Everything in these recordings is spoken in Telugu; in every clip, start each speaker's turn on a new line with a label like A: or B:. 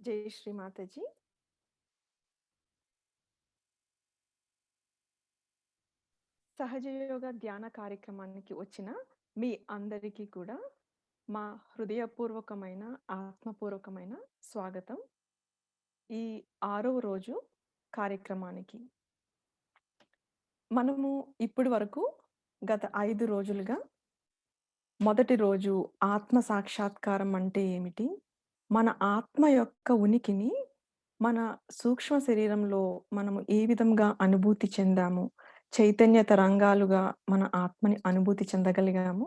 A: జై శ్రీ మాతాజీ. సహజ యోగ ధ్యాన కార్యక్రమానికి వచ్చిన మీ అందరికీ కూడా మా హృదయపూర్వకమైన, ఆత్మపూర్వకమైన స్వాగతం. ఈ 6వ రోజు కార్యక్రమానికి. మనము ఇప్పటి వరకు గత 5 రోజులుగా మొదటి రోజు ఆత్మ సాక్షాత్కారం అంటే ఏమిటి? మన ఆత్మ యొక్క ఉనికిని మన సూక్ష్మ శరీరంలో మనము ఏ విధంగా అనుభూతి చెందాము? చైతన్య తరంగాలుగా మన ఆత్మని అనుభూతి చెందగలిగాము.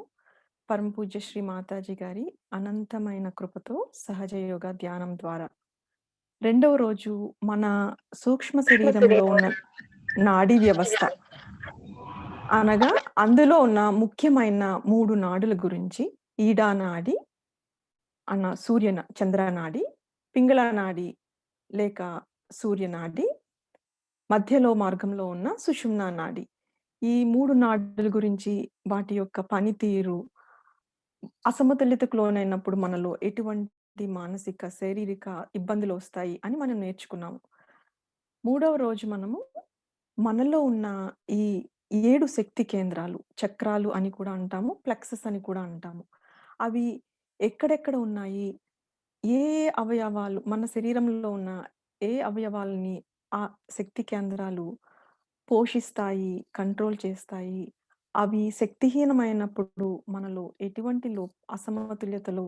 A: పరమ పూజ్య శ్రీ మాతాజీ గారి అనంతమైన కృపతో సహజ యోగ ధ్యానం ద్వారా. రెండవ రోజు మన సూక్ష్మ శరీరంలో ఉన్న నాడీ వ్యవస్థ. అనగా అందులో ఉన్న ముఖ్యమైన 3 నాడుల గురించి ఈడా నాడి చంద్రనాడి, పింగళ నాడి లేక సూర్యనాడి, మధ్యలో మార్గంలో ఉన్న సుషుమ్నా నాడి. ఈ 3 నాడుల గురించి వాటి యొక్క పనితీరు, అసమతుల్యతకు లోనైనప్పుడు మనలో ఎటువంటి మానసిక, శారీరక ఇబ్బందులొస్తాయి అని మనం నేర్చుకున్నాము. మూడవ రోజు మనలో ఉన్న ఈ 7 శక్తి కేంద్రాలు, చక్రాలు అని కూడా అంటాము, ప్లెక్సస్ అని కూడా అంటాము. అవి ఎక్కడెక్కడ ఉన్నాయి? ఏ ఏ అవయవాలు మన శరీరంలో ఉన్న ఏ అవయవాలని ఆ శక్తి కేంద్రాలు పోషిస్తాయి, కంట్రోల్ చేస్తాయి? అవి శక్తిహీనమైనప్పుడు మనలో ఎటువంటి అసమతుల్యతలు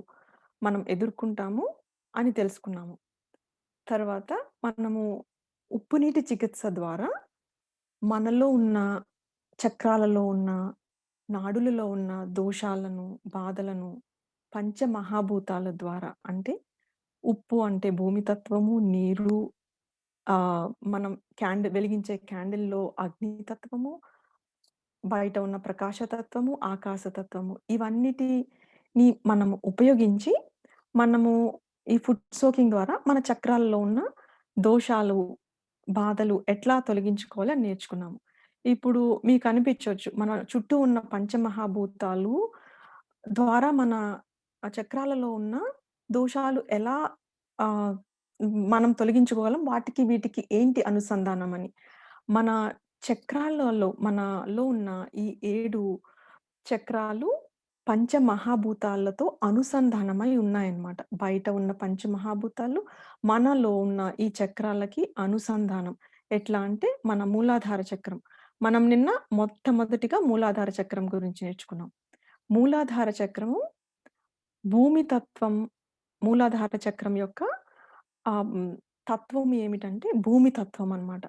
A: మనం ఎదుర్కొంటాము అని తెలుసుకున్నాము. తర్వాత మనము ఉప్పు నీటి చికిత్స ద్వారా మనలో ఉన్న చక్రాలలో ఉన్న, నాడులలో ఉన్న దోషాలను, బాధలను పంచమహాభూతాల ద్వారా అంటే ఉప్పు అంటే భూమి తత్వము, నీరు, మనం వెలిగించే క్యాండిల్‌లో అగ్ని తత్వము, బయట ఉన్న ప్రకాశతత్వము, ఆకాశతత్వము ఇవన్నిటిని మనము ఉపయోగించి మనము ఈ ఫుడ్ సోకింగ్ ద్వారా మన చక్రాల్లో ఉన్న దోషాలు, బాధలు ఎట్లా తొలగించుకోవాలో అని నేర్చుకున్నాము. ఇప్పుడు మీకనిపించొచ్చు మన చుట్టూ ఉన్న పంచమహాభూతాలు ద్వారా మన చక్రాలలో ఉన్న దోషాలు ఎలా ఆహ్, మనం తొలగించుకోగలం? వాటికి వీటికి ఏంటి అనుసంధానం అని. మన మనలో ఉన్న ఈ 7 చక్రాలు పంచమహాభూతాలతో అనుసంధానమై ఉన్నాయన్నమాట. బయట ఉన్న పంచమహాభూతాలు మనలో ఉన్న ఈ చక్రాలకి అనుసంధానం. ఎట్లా అంటే మన మూలాధార చక్రం. మనం నిన్న మొట్టమొదటిగా మూలాధార చక్రం గురించి నేర్చుకున్నాం. మూలాధార చక్రము భూమి తత్వం, మూలాధార చక్రం యొక్క తత్వం ఏమిటంటే భూమి తత్వం అన్నమాట.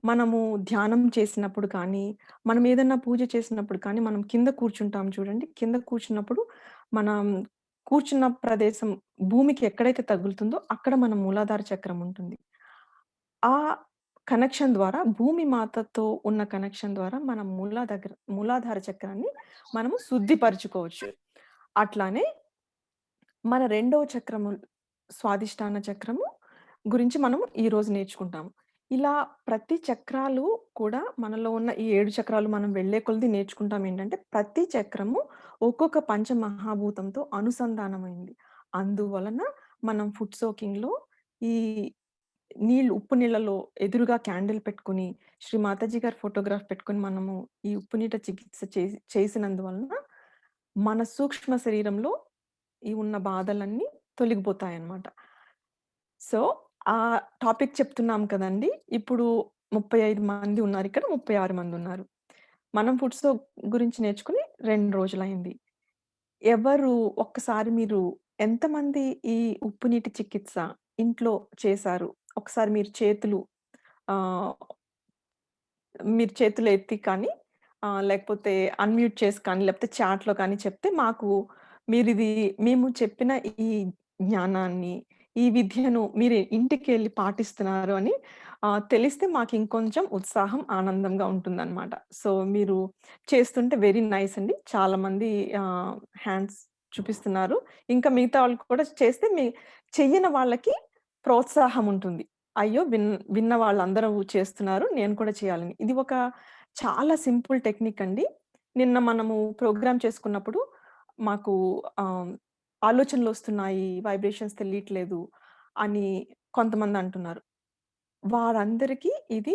A: మనము ధ్యానం చేసినప్పుడు కానీ, మనం ఏదన్నా పూజ చేసినప్పుడు కానీ, మనం కింద కూర్చుంటాం చూడండి. కింద కూర్చున్నప్పుడు మనం కూర్చున్న ప్రదేశం భూమికి ఎక్కడైతే తగులుతుందో అక్కడ మన మూలాధార చక్రం ఉంటుంది. ఆ కనెక్షన్ ద్వారా భూమి మాతతో ఉన్న కనెక్షన్ ద్వారా మనం మూలాధార చక్రాన్ని మనము శుద్ధిపరుచుకోవచ్చు. అట్లానే మన రెండవ చక్రము స్వాదిష్టాన చక్రము గురించి మనం ఈరోజు నేర్చుకుంటాము. ఇలా ప్రతి చక్రాలు కూడా మనలో ఉన్న ఈ 7 చక్రాలు మనం వెళ్ళే కొలది నేర్చుకుంటాం ఏంటంటే, ప్రతి చక్రము ఒక్కొక్క పంచమహాభూతంతో అనుసంధానమైంది. అందువలన మనం ఫుడ్ సోకింగ్‌లో ఈ ఉప్పు నీళ్ళలో ఎదురుగా క్యాండిల్ పెట్టుకొని, శ్రీ మాతాజీ గారి ఫోటోగ్రాఫ్ పెట్టుకొని మనము ఈ ఉప్పు నీట చికిత్స చేసినందువలన మన సూక్ష్మ శరీరంలో ఈ ఉన్న బాధలన్నీ తొలగిపోతాయన్నమాట. సో, ఆ టాపిక్ చెప్తున్నాం కదండీ! ఇప్పుడు 35 మంది ఉన్నారు. ఇక్కడ 36 మందున్నారు. మనం ఫుడ్ సోప్ గురించి నేర్చుకొని 2 రోజులయింది. ఒక్కసారి మీరు ఎంతమంది ఈ ఉప్పు నీటి చికిత్స ఇంట్లో చేశారు? ఒకసారి ఆహ్, మీరు చేతులు ఎత్తి కానీ, లేకపోతే అన్‌మ్యూట్ చేసి కానీ, లేకపోతే చాట్‌లో కానీ చెప్తే మేము చెప్పిన ఈ జ్ఞానాన్ని, ఈ విద్యను మీరు ఇంటికెళ్ళి పాటిస్తున్నారు అని తెలిస్తే మాకు ఇంకొంచెం ఉత్సాహం, ఆనందంగా ఉంటుందనమాట. సో, మీరు చేస్తుంటే వెరీ నైస్ అండి. చాలామంది హ్యాండ్స్ చూపిస్తున్నారు. ఇంకా మిగతా వాళ్ళు కూడా చేస్తే చెయ్యని వాళ్ళకి ప్రోత్సాహం ఉంటుంది. అయ్యో! విన్న వాళ్ళందరూ చేస్తున్నారు. నేను కూడా చేయాలని. ఇది ఒక చాలా సింపుల్ టెక్నిక్ అండి. నిన్న మనము ప్రోగ్రామ్ చేసుకున్నప్పుడు మాకు ఆహ్, ఆలోచనలొస్తున్నాయి, వైబ్రేషన్స్ తెలియట్లేదు అని కొంతమందంటున్నారు. వారందరికీ ఇది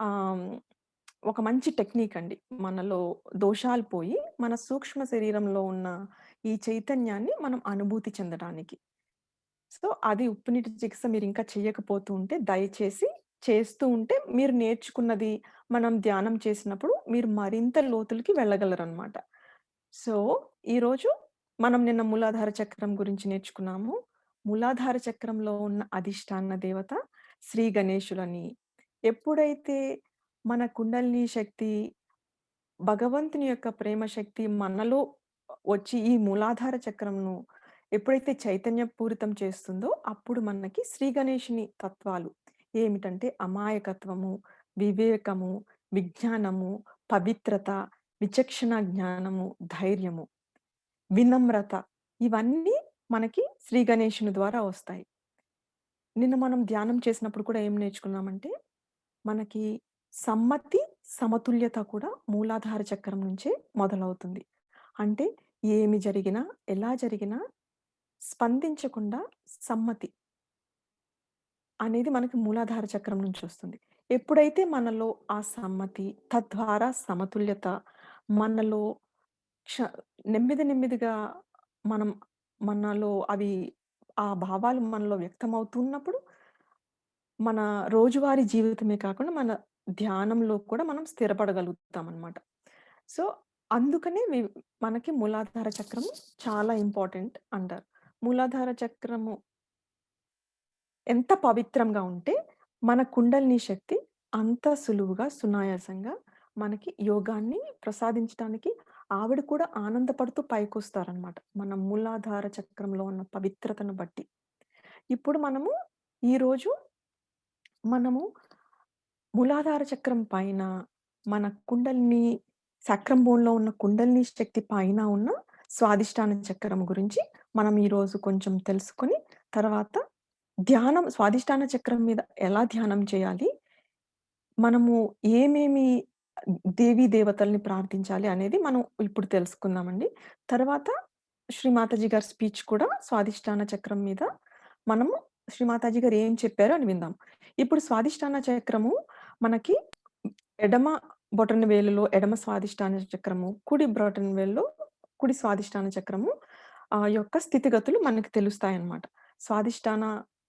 A: ఆహ్, ఒక మంచి టెక్నిక్ అండి. మనలో దోషాలు పోయి, మన సూక్ష్మ శరీరంలో ఉన్న ఈ చైతన్యాన్ని మనం అనుభూతి చెందడానికి. సో, అది ఉప్పునీటి చికిత్స మీరింకా చెయ్యకపోతూ ఉంటే, దయచేసి చేస్తూ ఉంటే, మీరు నేర్చుకున్నది మనం ధ్యానం చేసినప్పుడు మీరు మరింత లోతులకి వెళ్ళగలరనమాట. సో, ఈరోజు మనం నిన్న మూలాధార చక్రం గురించి నేర్చుకున్నాము. మూలాధార చక్రంలో ఉన్న అధిష్టాన దేవత శ్రీ గణేశులని. ఎప్పుడైతే మన కుండలిని శక్తి, భగవంతుని యొక్క ప్రేమ శక్తి మనలో వచ్చి ఈ మూలాధార చక్రంను ఎప్పుడైతే చైతన్యపూరితం చేస్తుందో, అప్పుడు మనకి శ్రీ గణేషుని తత్వాలు ఏమిటంటే అమాయకత్వము, వివేకము, విజ్ఞానము, పవిత్రత, విచక్షణ జ్ఞానము, ధైర్యము, వినమ్రత ఇవన్నీ మనకి శ్రీ గణేషుని ద్వారా వస్తాయి. నిన్న మనం ధ్యానం చేసినప్పుడు కూడా ఏం నేర్చుకున్నామంటే, మనకి సమ్మతి, సమతుల్యత కూడా మూలాధార చక్రం నుంచే మొదలవుతుంది. అంటే ఏమి జరిగినా, ఎలా జరిగినా స్పందించకుండా సమ్మతి అనేది మనకి మూలాధార చక్రం నుంచొస్తుంది. ఎప్పుడైతే మనలో ఆ సమ్మతి, తద్వారా సమతుల్యత మనలో క్ష నెమ్మది నెమ్మదిగా మనం మనలో అవి ఆ భావాలు మనలో వ్యక్తమవుతున్నప్పుడు మన రోజువారీ జీవితమే కాకుండా, మన ధ్యానంలో కూడా మనం స్థిరపడగలుగుతామనమాట. సో, అందుకనే మనకి మూలాధార చక్రము చాలా ఇంపార్టెంట్ అంటారు. మూలాధార చక్రము ఎంత పవిత్రంగా ఉంటే, మన కుండలిని శక్తి అంత సులువుగా, సునాయాసంగా మనకి యోగాన్ని ప్రసాదించటానికి ఆవిడ కూడా ఆనందపడుతూ పైకొస్తారనమాట. మన మూలాధార చక్రంలో ఉన్న పవిత్రతను బట్టి. ఇప్పుడు ఈరోజు మనము మూలాధార చక్రం పైన, మన కుండలిని సక్రం బోన్‌లో ఉన్న కుండలిని శక్తి పైన ఉన్న స్వాదిష్టాన చక్రం గురించి మనం ఈరోజు కొంచెం తెలుసుకొని, తర్వాత స్వాదిష్టాన చక్రం మీద ఎలా ధ్యానం చేయాలి? మనము ఏమేమి దేవీ దేవతల్ని ప్రార్థించాలి అనేది మనం ఇప్పుడు తెలుసుకుందామండి. తర్వాత శ్రీ మాతాజీ గారి స్పీచ్ కూడా స్వాదిష్టాన చక్రం మీద మనము శ్రీ మాతాజీ గారు ఏం చెప్పారో అని విందాం. ఇప్పుడు స్వాదిష్టాన చక్రము మనకి ఎడమ బొటన వేలులో ఎడమ స్వాదిష్టాన చక్రము, కుడి బ్రొటన వేలులో కుడి స్వాదిష్టాన చక్రము యొక్క స్థితిగతులు మనకు తెలుస్తాయన్నమాట. స్వాదిష్టాన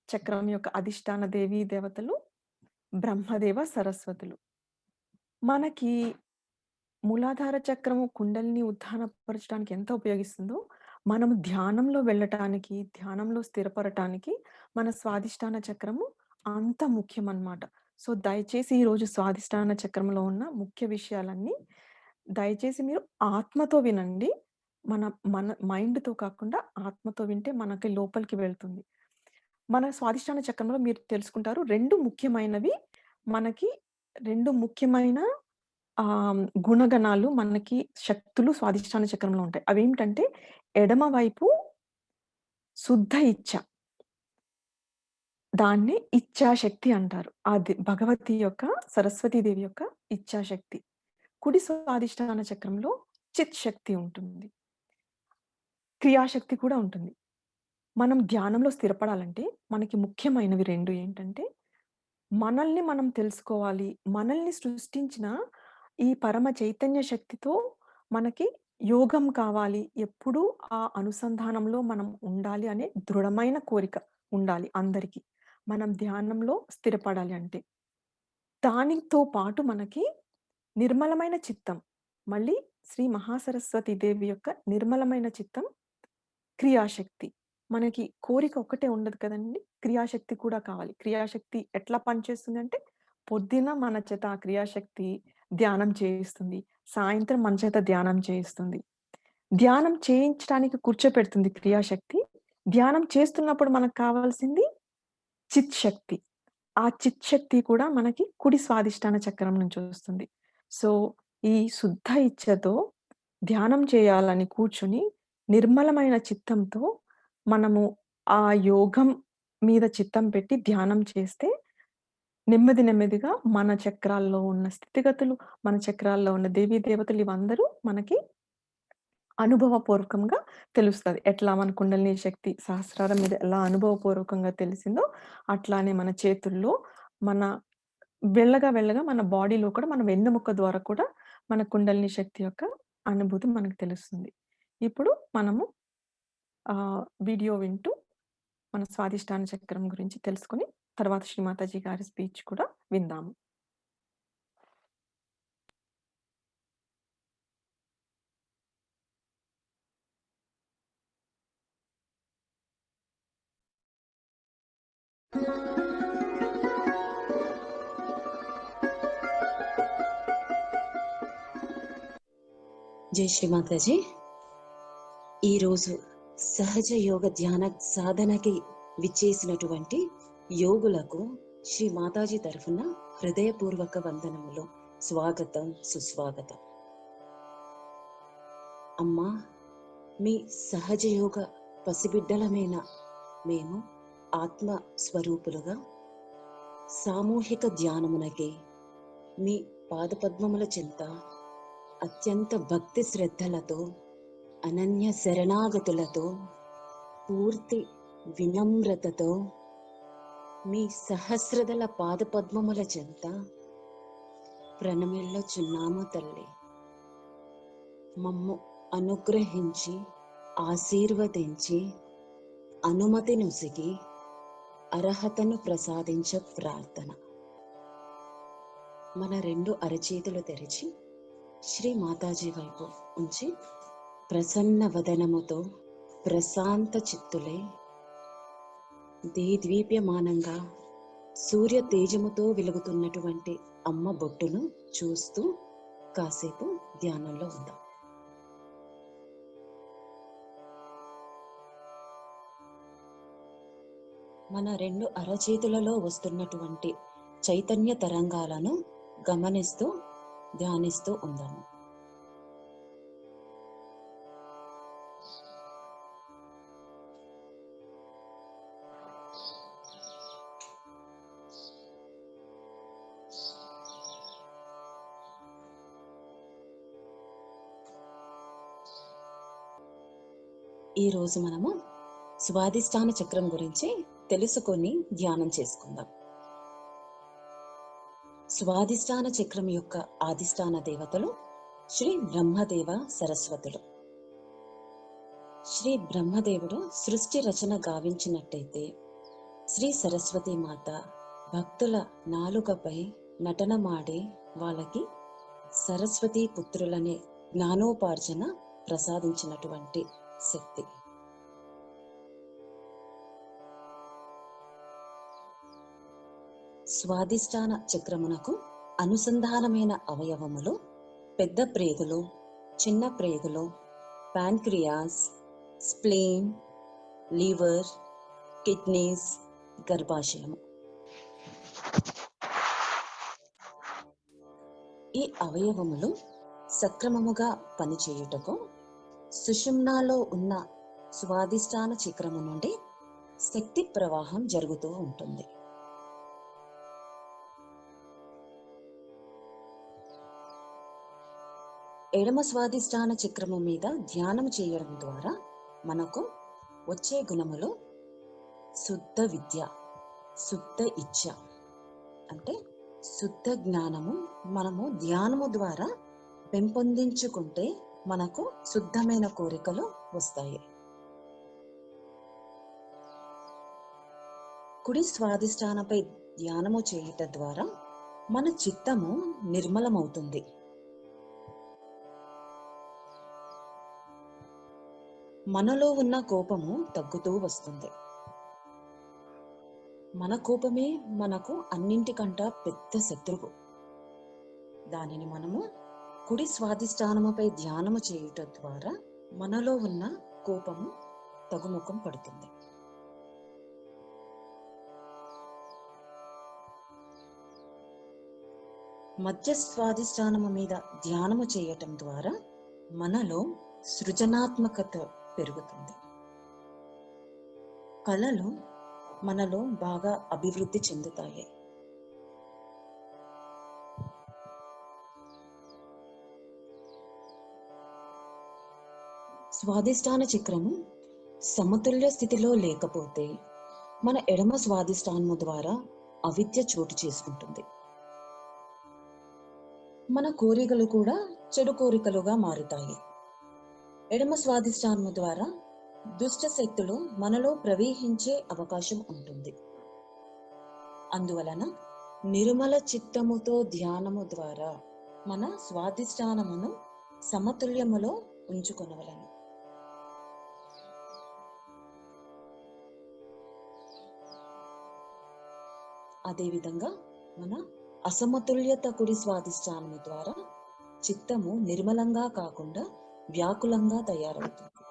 A: చక్రం యొక్క అధిష్టాన దేవీ దేవతలు బ్రహ్మదేవ, సరస్వతులు. మనకి మూలాధార చక్రము కుండలిని ఉత్థానపరచడానికి ఎంత ఉపయోగిస్తుందో, మనము ధ్యానంలో వెళ్ళటానికి, ధ్యానంలో స్థిరపడటానికి మన స్వాదిష్టాన చక్రము అంత ముఖ్యమనమాట. సో, దయచేసి ఈరోజు స్వాదిష్టాన చక్రంలో ఉన్న ముఖ్య విషయాలన్నీ దయచేసి మీరు ఆత్మతో వినండి. మన మన మైండ్‌తో కాకుండా ఆత్మతో వింటే మనకి లోపలికి వెళ్తుంది. మన స్వాదిష్టాన చక్రంలో మీరు తెలుసుకుంటారు 2 ముఖ్యమైనవి మనకి 2 ముఖ్యమైన గుణగణాలు మనకి శక్తులు స్వాదిష్టాన చక్రంలో ఉంటాయి. అవేంటంటే ఎడమ వైపు శుద్ధ ఇచ్ఛ. దాన్ని ఇచ్ఛాశక్తి అంటారు. అది భగవతి యొక్క సరస్వతీదేవి యొక్క ఇచ్ఛాశక్తి. కుడి స్వాదిష్టాన చక్రంలో చిత్ శక్తి ఉంటుంది. క్రియాశక్తి కూడా ఉంటుంది. మనం ధ్యానంలో స్థిరపడాలంటే మనకి ముఖ్యమైనవి 2 ఏంటంటే మనల్ని మనం తెలుసుకోవాలి. మనల్ని సృష్టించిన ఈ పరమ చైతన్య శక్తితో మనకి యోగం కావాలి. ఎప్పుడూ ఆ అనుసంధానంలో మనం ఉండాలి అనే దృఢమైన కోరిక ఉండాలి అందరికి. మనం ధ్యానంలో స్థిరపడాలి అంటే. దానితో పాటు మనకి నిర్మలమైన చిత్తం. మళ్ళీ శ్రీ మహాసరస్వతి దేవి యొక్క నిర్మలమైన చిత్తం క్రియాశక్తి. మనకి కోరిక ఒక్కటే ఉండదు కదండీ! క్రియాశక్తి కూడా కావాలి. క్రియాశక్తి ఎట్లా పనిచేస్తుందంటే, పొద్దున మన చేత ఆ క్రియాశక్తి ధ్యానం చేయిస్తుంది. సాయంత్రం మన చేత ధ్యానం చేయిస్తుంది. ధ్యానం చేయించడానికి కూర్చోపెడుతుంది క్రియాశక్తి. ధ్యానం చేస్తున్నప్పుడు మనకు కావాల్సింది చిత్ శక్తి. ఆ చిత్ శక్తి కూడా మనకి కుడి స్వాదిష్టాన చక్రం నుంచొస్తుంది. సో, ఈ శుద్ధ ఇచ్ఛతో ధ్యానం చేయాలని కూర్చొని, నిర్మలమైన చిత్తంతో మనము ఆ యోగం మీద చిత్తం పెట్టి ధ్యానం చేస్తే, నెమ్మది నెమ్మదిగా మన చక్రాల్లో ఉన్న స్థితిగతులు, మన చక్రాల్లో ఉన్న దేవీ దేవతలు ఇవందరూ మనకి అనుభవపూర్వకంగా తెలుస్తది. ఎట్లా మన కుండలిని శక్తి సహస్రారం మీద ఎలా అనుభవపూర్వకంగా తెలిసిందో, అట్లానే మన చేతుల్లో మన వెళ్ళగా మన బాడీలో కూడా మన వెన్నెముక్క ద్వారా కూడా మన కుండలిని శక్తి యొక్క అనుభూతి మనకు తెలుస్తుంది. ఇప్పుడు మనము వీడియో వింటూ మన స్వాదిష్టాన చక్రం గురించి తెలుసుకొని, తర్వాత శ్రీ మాతాజీ గారి స్పీచ్ కూడా విందాము.
B: జై శ్రీ మాతాజీ. ఈరోజు సహజ యోగ ధ్యాన సాధనకి విచ్చేసినటువంటి యోగులకు శ్రీ మాతాజీ తరఫున హృదయపూర్వక వందనములు, స్వాగతం, సుస్వాగతం. అమ్మా, మీ సహజ యోగ పసిబిడ్డలమైన మేము ఆత్మ స్వరూపులుగా సామూహిక ధ్యానమునకి మీ పాదపద్మముల చెంత అత్యంత భక్తి శ్రద్ధలతో, అనన్య శరణాగతులతో, పూర్తి వినమ్రతతో మీ సహస్రదల పాదపద్మముల చెంత ప్రణమిల్లుచున్నాము తల్లి. మమ్ము అనుగ్రహించి, ఆశీర్వదించి, అనుమతి నుసిగి, అర్హతను ప్రసాదించ ప్రార్థన. మన రెండు అరచేతులు తెరిచి శ్రీ మాతాజీ వైపు ఉంచి ప్రసన్న వదనముతో ప్రశాంత చిత్తులే దేదీప్యమానంగా సూర్య తేజముతో వెలుగుతున్నటువంటి అమ్మ బొట్టును చూస్తూ కాసేపు ధ్యానంలో ఉందాం. మన రెండు అరచేతులలో వస్తున్నటువంటి చైతన్య తరంగాలను గమనిస్తూ ధ్యానిస్తూ ఉందాము. ఈరోజు మనము స్వాదిష్టాన చక్రం గురించి తెలుసుకొని ధ్యానం చేసుకుందాం. స్వాదిష్టాన చక్రం యొక్క ఆదిష్టాన దేవతలు శ్రీ బ్రహ్మదేవ సరస్వతులు. శ్రీ బ్రహ్మదేవుడు సృష్టి రచన గావించినట్టయితే, శ్రీ సరస్వతీ మాత భక్తుల నాలుకపై నటనమాడి వాళ్ళకి సరస్వతీ పుత్రులనే జ్ఞానోపార్జన ప్రసాదించినటువంటి శక్తి. స్వాదిష్టాన చక్రమునకు అనుసంధానమైన అవయవములు పెద్ద ప్రేగులు, చిన్న ప్రేగులు, ప్యాంక్రియాస్, స్ప్లీన్, లివర్, కిడ్నీస్, గర్భాశయము. ఈ అవయవములు సక్రమముగా పనిచేయుటకు సుషుమ్నాలో ఉన్న స్వాదిష్టాన చక్రము నుండి శక్తి ప్రవాహం జరుగుతూ ఉంటుంది. ఎడమ స్వాదిష్టాన చక్రము మీద ధ్యానం చేయడం ద్వారా మనకు వచ్చే గుణములు శుద్ధ విద్య, శుద్ధ ఇచ్ఛ, అంటే శుద్ధ జ్ఞానము మనము ధ్యానము ద్వారా పెంపొందించుకుంటే మనకు శుద్ధమైన కోరికలు వస్తాయి. కుడి స్వాదిష్టానపై ధ్యానము చేయుట ద్వారా మన చిత్తము నిర్మలమవుతుంది. మనలో ఉన్న కోపము తగ్గుతూ వస్తుంది. మన కోపమే మనకు అన్నింటికంటా పెద్ద శత్రువు. దానిని మనము కుడి స్వాదిష్టానముపై ధ్యానము చేయుట ద్వారా మనలో ఉన్న కోపము తగుముఖం పడుతుంది. మధ్య స్వాదిష్టానము మీద ధ్యానము చేయటం ద్వారా మనలో సృజనాత్మకత పెరుగుతుంది. కళలు మనలో బాగా అభివృద్ధి చెందుతాయి. స్వాదిష్టాన చక్రము సమతుల్య స్థితిలో లేకపోతే మన ఎడమ స్వాదిష్టానము ద్వారా అవిద్య చోటు చేసుకుంటుంది. మన కోరికలు కూడా చెడు కోరికలుగా మారుతాయి. ఎడమ స్వాదిష్టానము ద్వారా దుష్ట శక్తులు మనలో ప్రవేశించే అవకాశం ఉంటుంది. అందువలన నిర్మల చిత్తముతో ధ్యానము ద్వారా మన స్వాదిష్టానమును సమతుల్యములో ఉంచుకొనవలెను. అదేవిధంగా మన అసమతుల్యత కుడి స్వాదిష్టానము ద్వారా చిత్తము నిర్మలంగా కాకుండా వ్యాకులంగా తయారవుతుంది.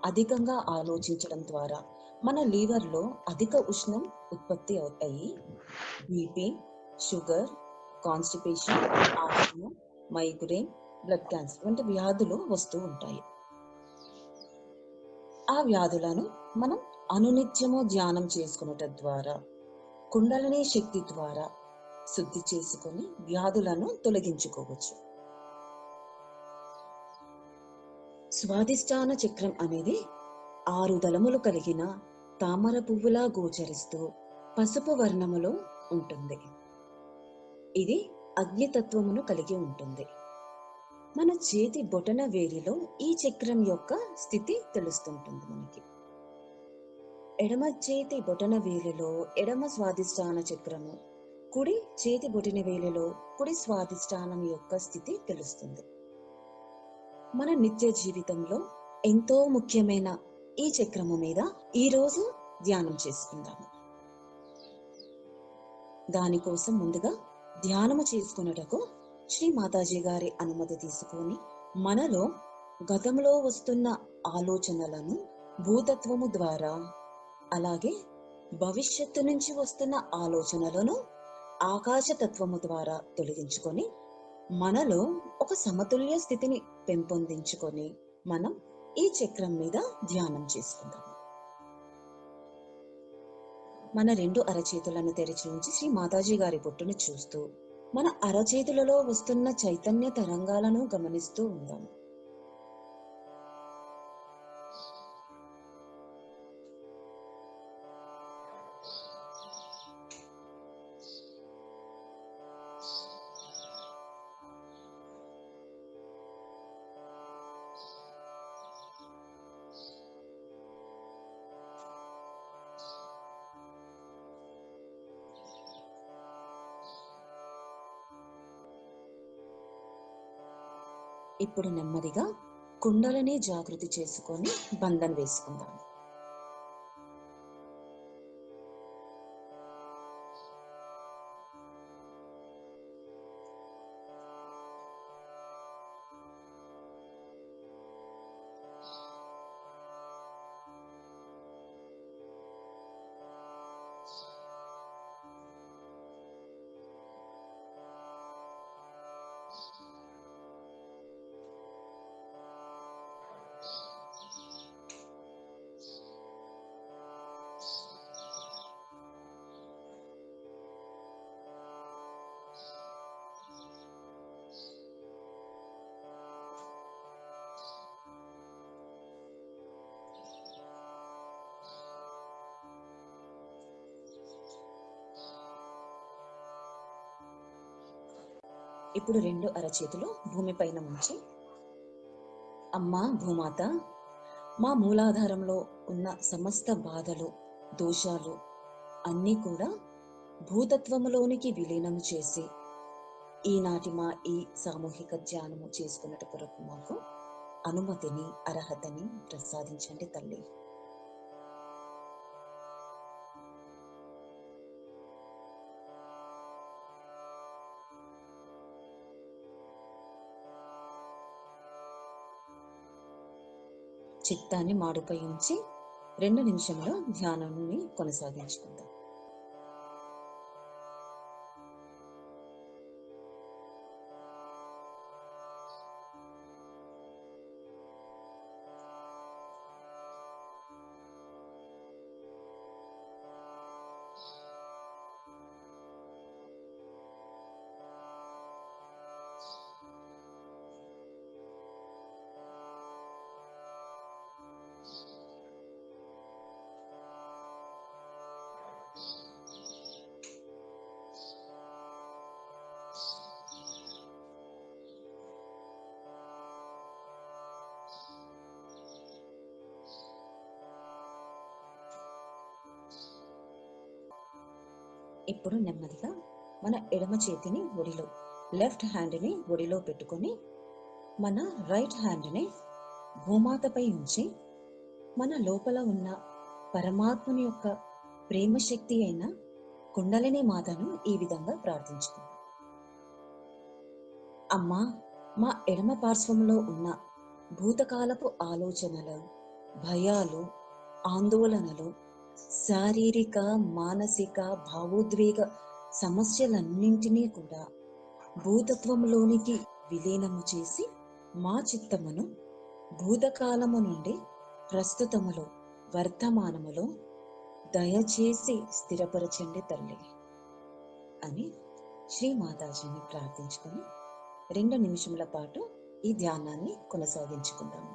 B: అధికంగా ఆలోచించడం ద్వారా మన లీవర్లో అధిక ఉష్ణం ఉత్పత్తి అవుతాయి. BP, sugar, constipation, asthma, migraine, blood cancer వంటి వ్యాధులు వస్తూ ఉంటాయి. ఆ వ్యాధులను మనం అనునిత్యము ధ్యానం చేసుకున్నట ద్వారా, కుండలిని శక్తి ద్వారా శుద్ధి చేసుకొని వ్యాధులను తొలగించుకోవచ్చు. స్వాదిష్టాన చక్రం అనేది 6 దళములు కలిగిన తామర పువ్వులా గోచరిస్తూ పసుపు వర్ణములో ఉంటుంది. ఇది అగ్నితత్వమును కలిగి ఉంటుంది. మన చేతి బొటన వేలిలో ఈ చక్రం యొక్క స్థితి తెలుస్తుంటుంది మనకి. ఎడమ చేతి బొటన వేలిలో ఎడమ స్వాదిష్టాన చక్రము, కుడి చేతి బొటన వేలిలో కుడి స్వాదిష్టానం యొక్క స్థితి తెలుస్తుంది. మన నిత్య జీవితంలో ఎంతో ముఖ్యమైన ఈ చక్రము మీద ఈరోజు ధ్యానం చేసుకుందాము. దానికోసం ముందుగా ధ్యానము చేసుకున్నటకు శ్రీ మాతాజీ గారి అనుమతి తీసుకొని మనలో గతంలో వస్తున్న ఆలోచనలను భూతత్వము ద్వారా, అలాగే భవిష్యత్తు నుంచి వస్తున్న ఆలోచనలను ఆకాశతత్వము ద్వారా తొలగించుకొని మనలో ఒక సమతుల్య స్థితిని పెంపొందించుకొని మనం ఈ చక్రం మీద ధ్యానం చేసుకుందాం. మన 2 అరచేతులను తెరిచి ఉంచి శ్రీ మాతాజీ గారి బొట్టును చూస్తూ మన అరచేతులలో వస్తున్న చైతన్య తరంగాలను గమనిస్తూ ఉందాము. ఇప్పుడు నెమ్మదిగా కుండలని జాగృతి చేసుకొని బంధన్ వేసుకుందాం. ఇప్పుడు 2 అరచేతులు భూమిపైన ఉంచి, అమ్మా భూమాత, మా మూలాధారంలో ఉన్న సమస్త బాధలు, దోషాలు అన్నీ కూడా భూతత్వములోనికి విలీనం చేసి ఈనాటి మా ఈ సామూహిక ధ్యానము చేసుకున్నట కొరకు మాకు అనుమతిని, అర్హతని ప్రసాదించండి తల్లి. చిత్తాన్ని మాడుపై ఉంచి 2 నిమిషంలో ధ్యానాన్ని కొనసాగించుకుందాం. ఇప్పుడు నెమ్మదిగా మన ఎడమ చేతిని ఒడిలో, లెఫ్ట్ హ్యాండ్ని ఒడిలో పెట్టుకొని మన రైట్ హ్యాండ్ని భూమాతపై ఉంచి మన లోపల ఉన్న పరమాత్మని యొక్క ప్రేమ శక్తి అయిన కుండలిని మాతను ఈ విధంగా ప్రార్థించుకుందాం. అమ్మా, మా ఎడమ పార్శ్వంలో ఉన్న భూతకాలపు ఆలోచనలు, భయాలు, ఆందోళనలు, శారీరక, మానసిక, భావోద్వేగ సమస్యలన్నింటినీ కూడా భూతత్వంలోనికి విలీనము చేసి మా చిత్తమును భూతకాలము నుండి ప్రస్తుతములో, వర్తమానములో దయచేసి స్థిరపరచండి తల్లి అని శ్రీ మాతాజీని ప్రార్థించుకొని 2 నిమిషముల పాటు ఈ ధ్యానాన్ని కొనసాగించుకుందాము.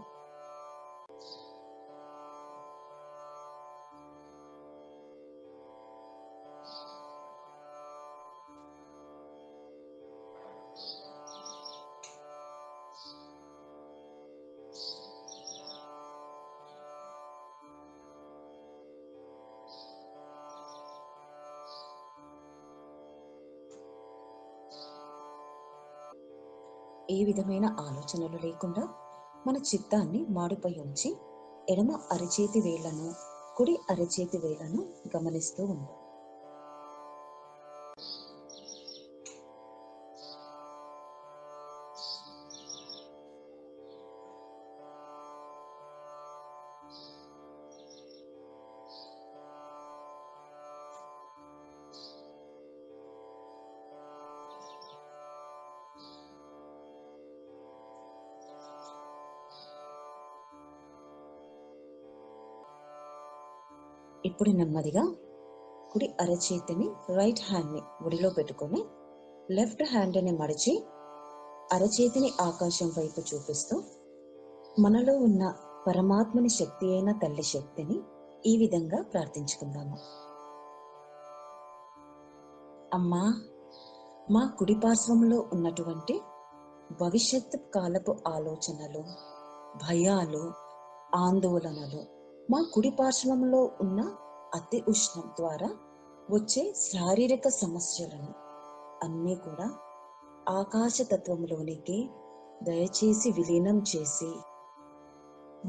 B: ఏ విధమైన ఆలోచనలు లేకుండా మన చిత్తాన్ని మాడిపై ఉంచి ఎడమ అరచేతి వేళ్లను, కుడి అరచేతి వేళ్లను గమనిస్తూ ఉందాం. ఇప్పుడు నెమ్మదిగా కుడి అరచేతిని, రైట్ హ్యాండ్ని ఒడిలో పెట్టుకొని లెఫ్ట్ హ్యాండ్ని మడిచి అరచేతిని ఆకాశం వైపు చూపిస్తూ మనలో ఉన్న పరమాత్మని శక్తి అయిన తల్లి శక్తిని ఈ విధంగా ప్రార్థించుకుందాము. అమ్మా, మా కుడి పార్శ్వంలో ఉన్నటువంటి భవిష్యత్తు కాలపు ఆలోచనలు, భయాలు, ఆందోళనలు, మా కుడి పార్శ్వంలో ఉన్న అతి ఉష్ణం ద్వారా వచ్చే శారీరక సమస్యలను అన్నీ కూడా ఆకాశతత్వంలోనికి దయచేసి విలీనం చేసి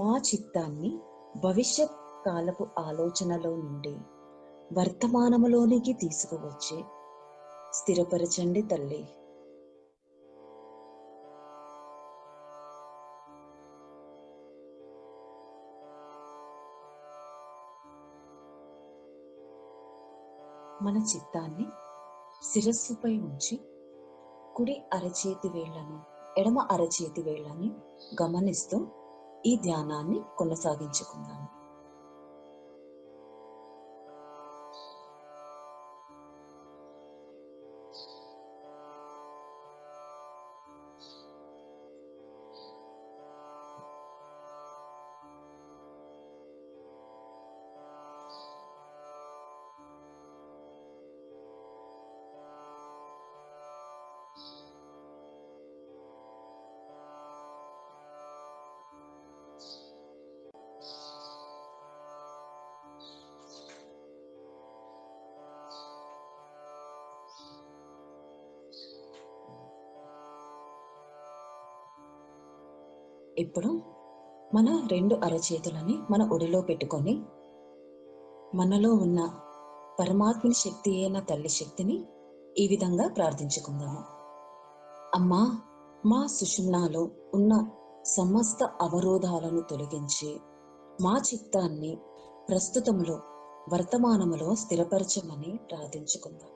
B: మా చిత్తాన్ని భవిష్యత్ కాలపు ఆలోచనలో నుండి వర్తమానములోనికి తీసుకువచ్చి స్థిరపరచండి తల్లి. మన చిత్తాన్ని శిరస్సుపై ఉంచి కుడి అరచేతి వేళ్లను, ఎడమ అరచేతి వేళ్లని గమనిస్తూ ఈ ధ్యానాన్ని కొనసాగించుకుందాము. ఇప్పుడు మన 2 అరచేతులని మన ఒడిలో పెట్టుకొని మనలో ఉన్న పరమాత్మని శక్తి అయిన తల్లి శక్తిని ఈ విధంగా ప్రార్థించుకుందాము. అమ్మా, మా సుషుమ్నాలో ఉన్న సమస్త అవరోధాలను తొలగించి మా చిత్తాన్ని ప్రస్తుతంలో, వర్తమానములో స్థిరపరచమని ప్రార్థించుకుందాం.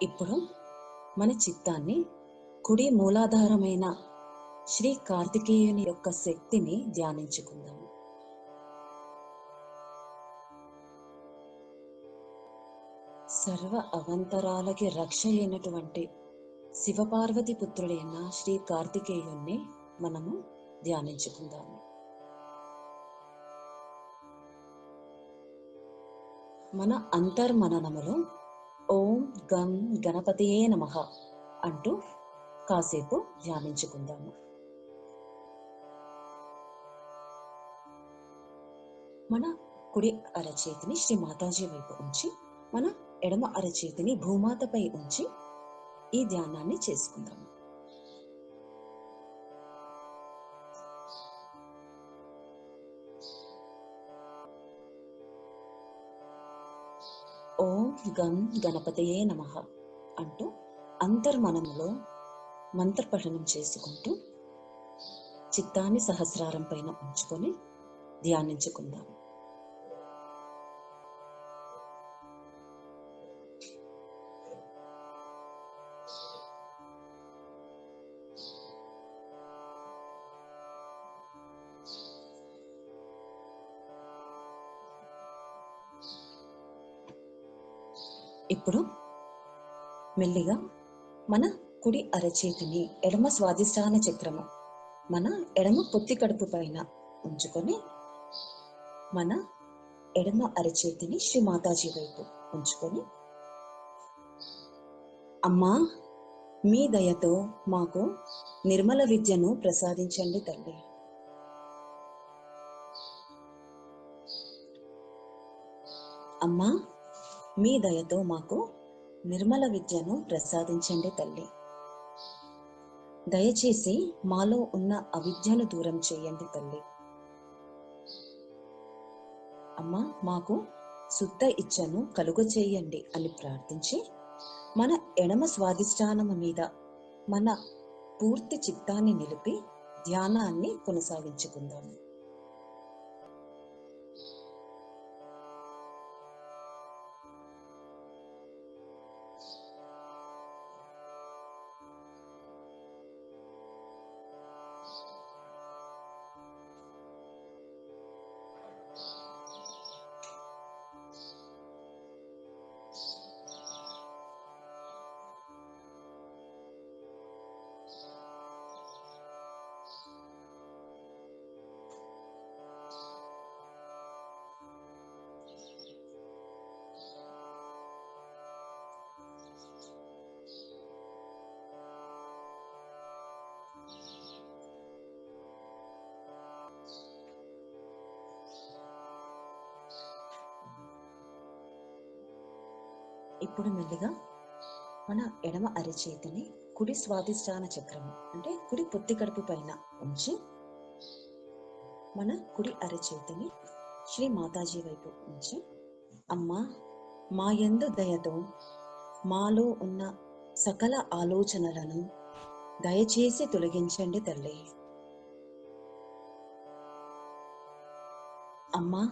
B: ఇప్పుడు మన చిత్తాన్ని కుడి మూలాధారమైన శ్రీ కార్తికేయుని యొక్క శక్తిని ధ్యానించుకుందాము. సర్వ అవంతరాలకి రక్ష అయినటువంటి శివపార్వతి పుత్రుడైన శ్రీ కార్తికేయుణ్ణి మనము ధ్యానించుకుందాము. మన అంతర్మననములో ఓం గం గణపతియే నమః అంటూ కాసేపు ధ్యానించుకుందాము. మన కుడి అరచేతిని శ్రీ మాతాజీ వైపు ఉంచి, మన ఎడమ అరచేతిని భూమాతపై ఉంచి ఈ ధ్యానాన్ని చేసుకుందాము. ఓం గం గణపతియే నమః అంటూ అంతర్మనములో మంత్రపఠనం చేసుకుంటూ చిత్తాన్ని సహస్రారం పైన ఉంచుకొని ధ్యానించుకుందాం. ఇప్పుడు మెల్లిగా మన కుడి అరచేతిని ఎడమ స్వాదిష్టాన చక్రము మన ఎడమ పొత్తి కడుపు పైన ఉంచుకొని మన ఎడమ అరచేతిని శ్రీ మాతాజీ వైపు ఉంచుకొని, అమ్మా మీ దయతో మాకు నిర్మల విద్యను ప్రసాదించండి తల్లి. అమ్మా మీ దయతో మాకు నిర్మల విద్యను ప్రసాదించండి తల్లి. దయచేసి మాలో ఉన్న అవిద్యను దూరం చేయండి తల్లి. అమ్మా మాకు శుద్ధ ఇచ్ఛను కలుగచేయండి అని ప్రార్థించి మన ఎడమ స్వాదిష్టానము మీద మన పూర్తి చిత్తాన్ని నిలిపి ధ్యానాన్ని కొనసాగించుకుందాము. ఇప్పుడు మెల్లిగా మన ఎడమ అరచేతిని కుడి స్వాదిష్టాన చక్రము అంటే కుడి పొత్తి కడుపు పైన ఉంచి మన కుడి అరచేతిని శ్రీ మాతాజీ వైపు ఉంచి, అమ్మా మా యందు దయతో మాలో ఉన్న సకల ఆలోచనలను దయచేసి తొలగించండి తల్లి. అమ్మా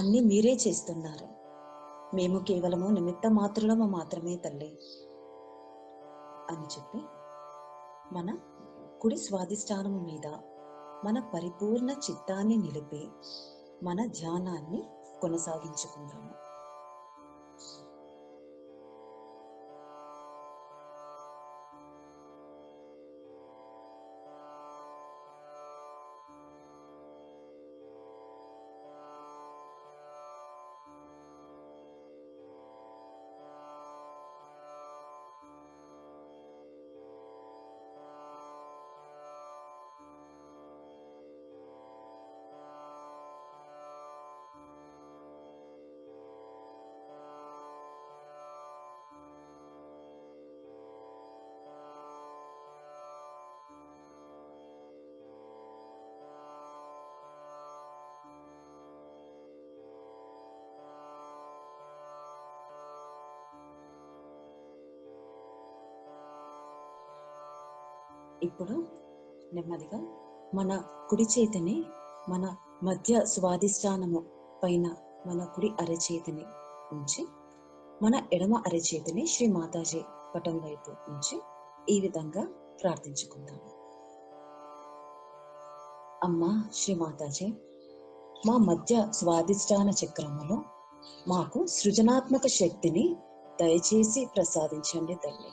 B: అన్ని మీరే చేస్తున్నారు, మేము కేవలము నిమిత్త మాత్రులము మాత్రమే తల్లి అని చెప్పి మన కుడి స్వాదిష్టానము మీద మన పరిపూర్ణ చిత్తాన్ని నిలిపి మన ధ్యానాన్ని కొనసాగించుకుందాము. ఇప్పుడు నెమ్మదిగా మన కుడి చేతిని మన మధ్య స్వాదిష్టానము పైన మన కుడి అరచేతిని ఉంచి మన ఎడమ అరచేతిని శ్రీ మాతాజీ పటం వైపు ఉంచి ఈ విధంగా ప్రార్థించుకుందాము. అమ్మా శ్రీ మాతాజీ, మా మధ్య స్వాదిష్టాన చక్రములో మాకు సృజనాత్మక శక్తిని దయచేసి ప్రసాదించండి తల్లి.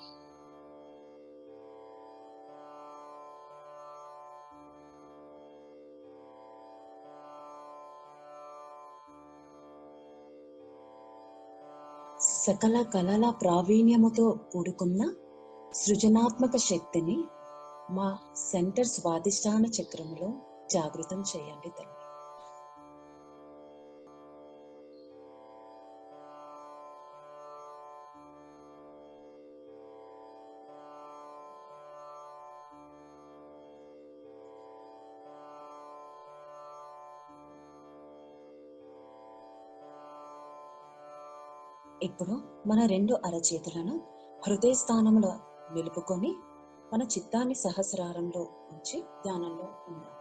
B: సకల కళల ప్రావీణ్యముతో కూడుకున్న సృజనాత్మక శక్తిని మా సెంటర్ స్వాదిష్టాన చక్రములో జాగృతం చేయండి తల్లి. ఇప్పుడు మన 2 అరచేతులను హృదయ స్థానంలో నిలుపుకొని మన చిత్తాన్ని సహస్రారంలో ఉంచి ధ్యానంలో ఉందాం.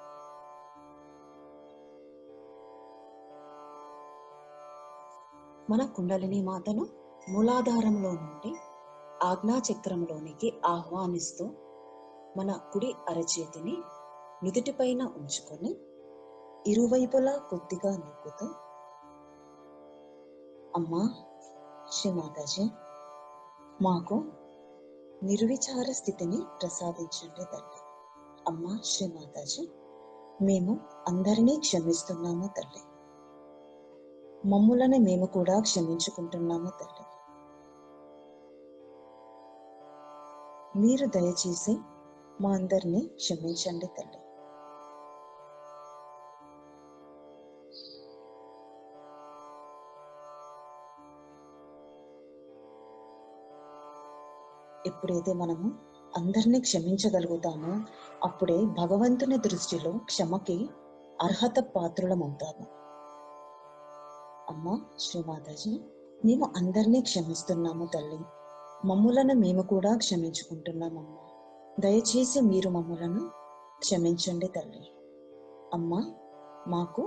B: మన కుండలిని మాతను మూలాధారంలో నుండి ఆజ్ఞా చక్రంలోనికి ఆహ్వానిస్తూ మన కుడి అరచేతిని నుదిటిపైన ఉంచుకొని ఇరువైపులా కొద్దిగా నొక్కుతూ, అమ్మా శ్రీ మాతాజీ, మాకు నిర్విచార స్థితిని ప్రసాదించండి తల్లి. అమ్మా శ్రీ మాతాజీ, మేము అందరినీ క్షమిస్తున్నాము తల్లి. మమ్ములను మేము కూడా క్షమించుకుంటున్నాము తల్లి. మీరు దయచేసి మా అందరినీ క్షమించండి తల్లి. ఎప్పుడైతే మనము అందరినీ క్షమించగలుగుతామో అప్పుడే భగవంతుని దృష్టిలో క్షమకి అర్హత పాత్రులమవుతాము. అమ్మా శ్రీ మాతాజీ, మేము అందరినీ క్షమిస్తున్నాము తల్లి. మమ్ములను మేము కూడా క్షమించుకుంటున్నామమ్మా. దయచేసి మీరు మమ్ములను క్షమించండి తల్లి. అమ్మా, మాకు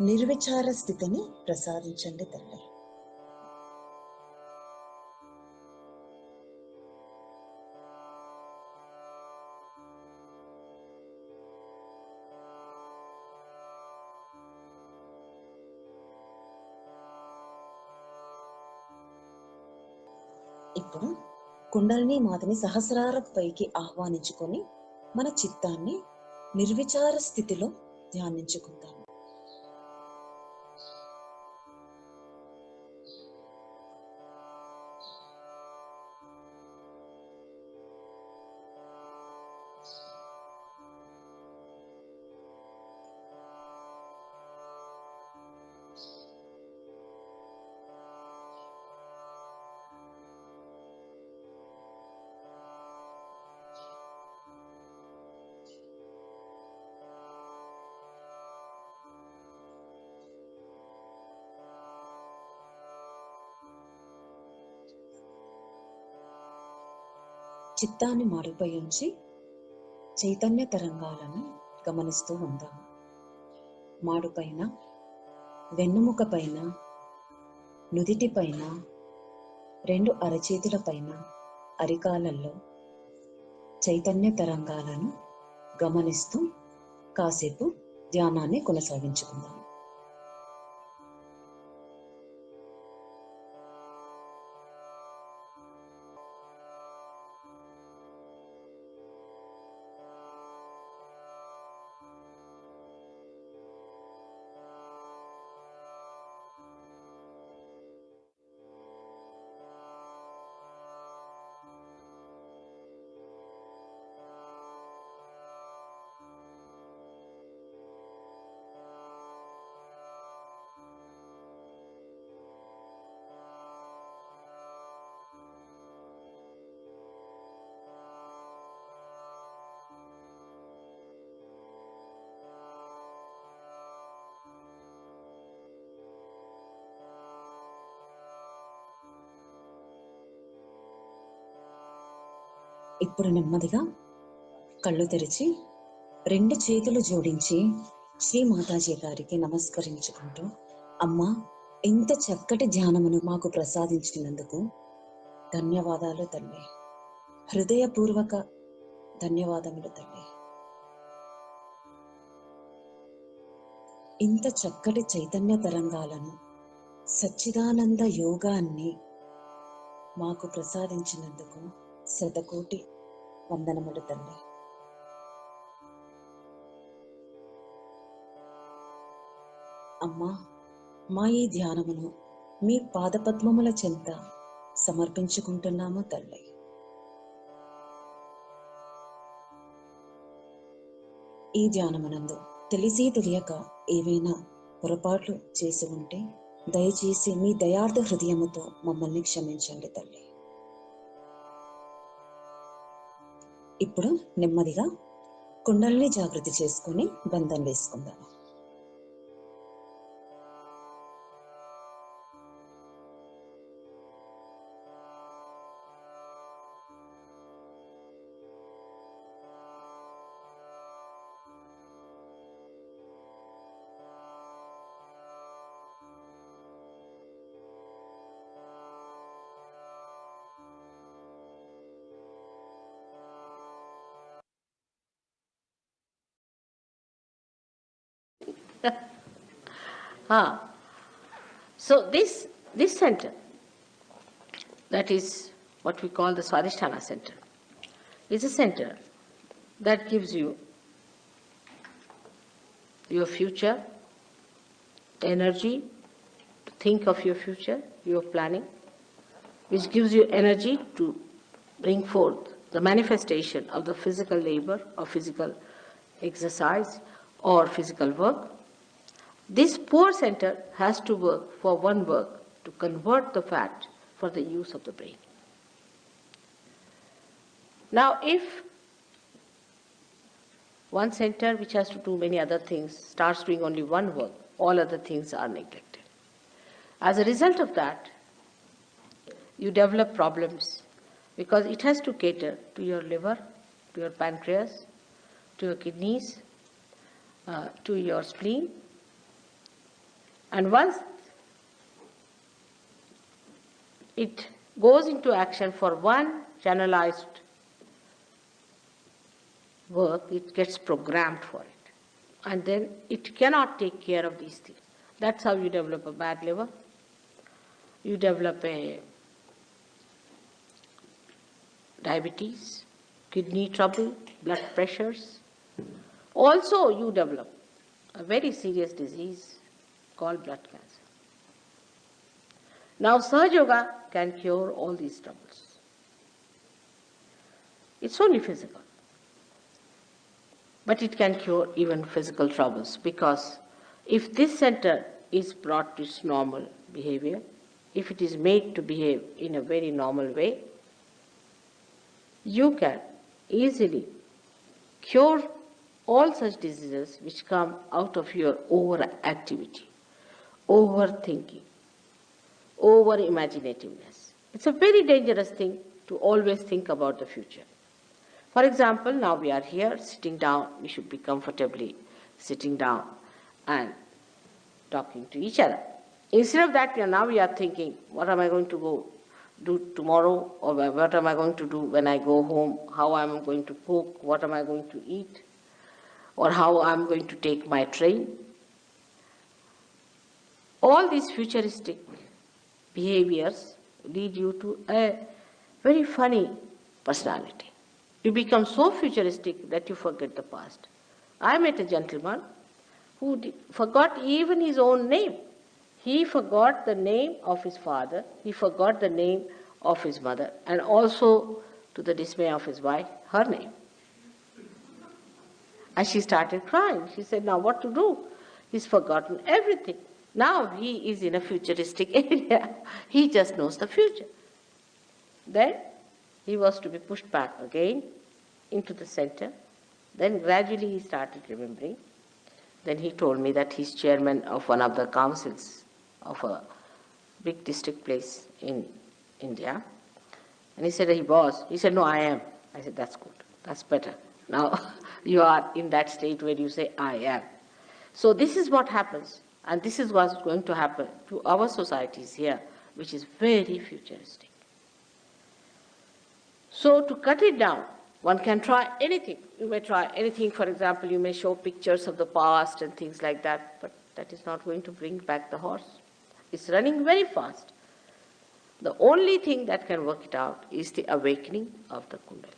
B: నిర్విచార స్థితిని ప్రసాదించండి తల్లి. ఇప్పుడు కుండలిని మాతని సహస్రార పైకి ఆహ్వానించుకొని మన చిత్తాన్ని నిర్విచార స్థితిలో ధ్యానించుకుందాం. చిత్తాన్ని మాడుపై ఉంచి చైతన్య తరంగాలను గమనిస్తూ ఉందాము. మాడుపైన, వెన్నుముక పైన, నుదిటి పైన, 2 అరచేతుల పైన, అరికాలల్లో చైతన్య తరంగాలను గమనిస్తూ కాసేపు ధ్యానాన్ని కొనసాగించుకుందాం. ఇప్పుడు నెమ్మదిగా కళ్ళు తెరిచి 2 చేతులు జోడించి శ్రీ మాతాజీ గారికి నమస్కరించుకుంటూ, అమ్మా ఇంత చక్కటి ధ్యానమును మాకు ప్రసాదించినందుకు ధన్యవాదాలు తల్లి. హృదయపూర్వక ధన్యవాదములు తల్లి. ఇంత చక్కటి చైతన్య తరంగాలను, సచ్చిదానంద యోగాన్ని మాకు ప్రసాదించినందుకు శతకోటి వందనములు తల్లి. అమ్మా, మా ఈ ధ్యానమును మీ పాదపద్మముల చెంత సమర్పించుకుంటున్నాము తల్లి. ఈ ధ్యానమునందు తెలిసి తెలియక ఏవైనా పొరపాట్లు చేసి ఉంటే దయచేసి మీ దయార్థ హృదయముతో మమ్మల్ని క్షమించండి తల్లి. ఇప్పుడు నెమ్మదిగా కుండల్ని జాగృతి చేసుకుని బంధం వేసుకుందాం.
C: So this center, that is what we call the Swadhisthana center, is a center that gives you your future, energy to think of your future, your planning, which gives you energy to bring forth the manifestation of the physical labor or physical exercise or physical work. This poor center has to work for one work, to convert the fat for the use of the brain. Now, if one center which has to do many other things starts doing only one work, all other things are neglected. As a result of that, you develop problems because it has to cater to your liver, to your pancreas, to your kidneys, to your spleen. And once it goes into action for one channelized work, it gets programmed for it. And then it cannot take care of these things. That's how you develop a bad liver. You develop a diabetes, kidney trouble, blood pressures. Also, you develop a very serious disease called blood cancer. Now, Sahaja Yoga can cure all these troubles. It's only physical. But it can cure even physical troubles, because if this center is brought to its normal behavior, if it is made to behave in a very normal way, you can easily cure all such diseases which come out of your overactivity, overthinking, over-imaginativeness. It's a very dangerous thing to always think about the future. For example, now we are here sitting down, we should be comfortably sitting down and talking to each other. Instead of that, now we are thinking, what am I going to go do tomorrow, or what am I going to do when I go home, how am I going to cook, what am I going to eat, or how I'm going to take my train. All these futuristic behaviors lead you to a very funny personality. You become so futuristic that you forget the past. I met a gentleman who forgot even his own name. He forgot the name of his father, he forgot the name of his mother, and also, to the dismay of his wife, her name. And she started crying. She said, now what to do? He's forgotten everything. Now he is in a futuristic area. He just knows the future. Then he was to be pushed back again into the center. Then gradually he started remembering. Then he told me that he's chairman of one of the councils of a big district place in India. And he said, he was. He said, no, I am. I said, that's good. That's better. Now you are in that state where you say, I am. So this is what happens. And this is what's going to happen to our societies here, which is very futuristic. So to cut it down, one can try anything. You may try anything. For example, you may show pictures of the past and things like that, but that is not going to bring back the horse. It's running very fast. The only thing that can work it out is the awakening of the Kundalini.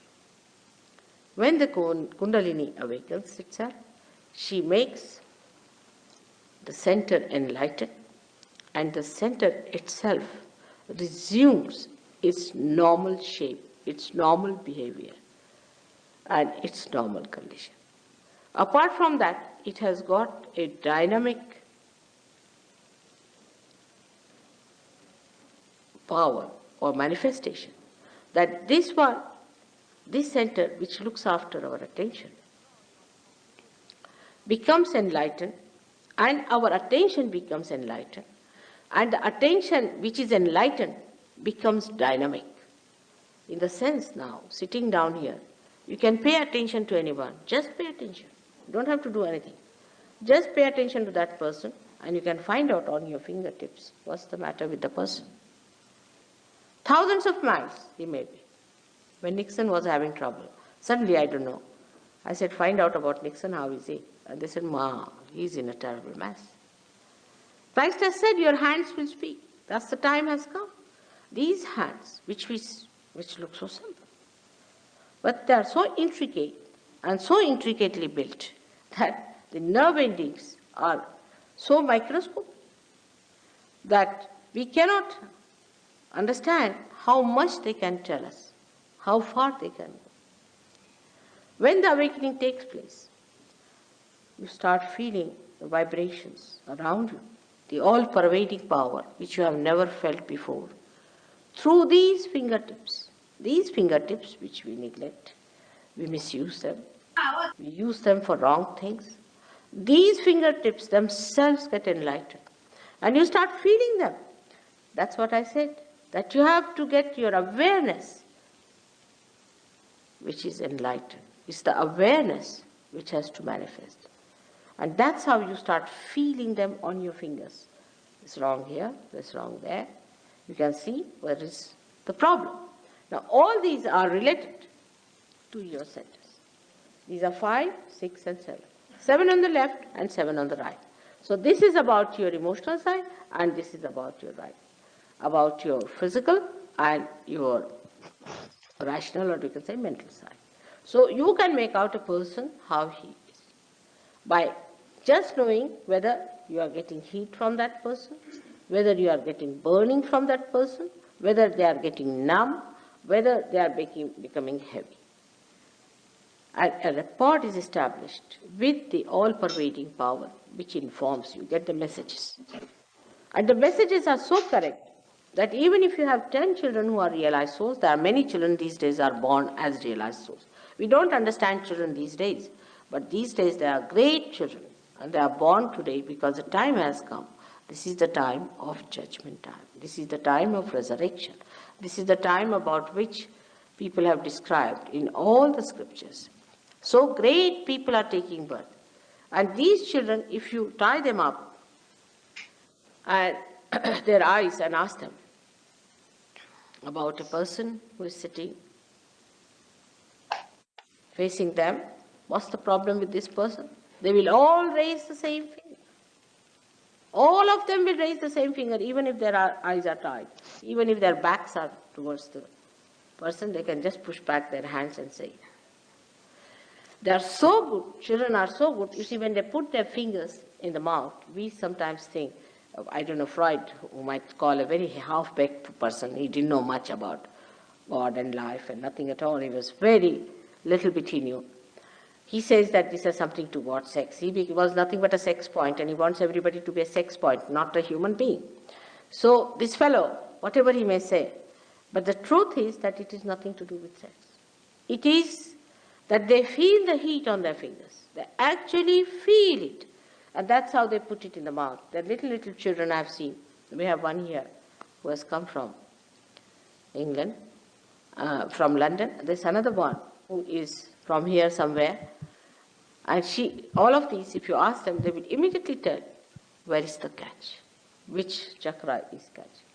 C: When the Kundalini awakens itself, she makes the center enlighten, and the center itself resumes its normal shape, its normal behavior, and its normal condition. Apart from that, it has got a dynamic power or manifestation that this center which looks after our attention becomes enlightened, and our attention becomes enlightened, and the attention which is enlightened becomes dynamic. In the sense now, sitting down here, you can pay attention to anyone. Just pay attention. You don't have to do anything. Just pay attention to that person, and you can find out on your fingertips what's the matter with the person. Thousands of miles he may be. When Nixon was having trouble, suddenly, I don't know, I said, find out about Nixon, how is he? And they said, Ma, he's in a terrible mess. Christ has said, your hands will speak. That's the time has come. These hands, which look so simple, but they are so intricate and so intricately built that the nerve endings are so microscopic that we cannot understand how much they can tell us, how far they can go. When the awakening takes place, you start feeling the vibrations around you, the all-pervading power which you have never felt before. Through these fingertips which we neglect, we misuse them, we use them for wrong things. These fingertips themselves get enlightened, and you start feeling them. That's what I said, that you have to get your awareness which is enlightened. It's the awareness which has to manifest. And that's how you start feeling them on your fingers. It's wrong here, it's wrong there. You can see where is the problem. Now all these are related to your centers. These are 5, 6 and 7. 7 on the left and 7 on the right. So this is about your emotional side, and this is about your right. About your physical and your rational, or you can say mental side. So you can make out a person how he is by just knowing whether you are getting heat from that person, whether you are getting burning from that person, whether they are getting numb, whether they are becoming heavy. And a rapport is established with the all-pervading power which informs you, get the messages. And the messages are so correct that even if you have 10 children who are realized souls, there are many children these days are born as realized souls. We don't understand children these days, but these days they are great children, and they are born today because the time has come. This is the time of judgment time. This is the time of resurrection. This is the time about which people have described in all the scriptures. So great people are taking birth. And these children, if you tie them up and their eyes and ask them about a person who is sitting facing them, what's the problem with this person? They will all raise the same finger. All of them will raise the same finger, even if their eyes are tied. Even if their backs are towards the person, they can just push back their hands and say. They are so good, children are so good. You see, when they put their fingers in the mouth, we sometimes think, I don't know, Freud, who might call a very half-baked person, he didn't know much about God and life and nothing at all. He was very little bit he knew. He says that this has something to God, sex. He was nothing but a sex point, and he wants everybody to be a sex point, not a human being. So this fellow, whatever he may say, but the truth is that it is nothing to do with sex. It is that they feel the heat on their fingers. They actually feel it. And that's how they put it in the mouth. The little children I've seen. We have one here who has come from England, from London. There's another one who is from here somewhere. And all of these, if you ask them, they will immediately tell Where is the catch? Which chakra is catching?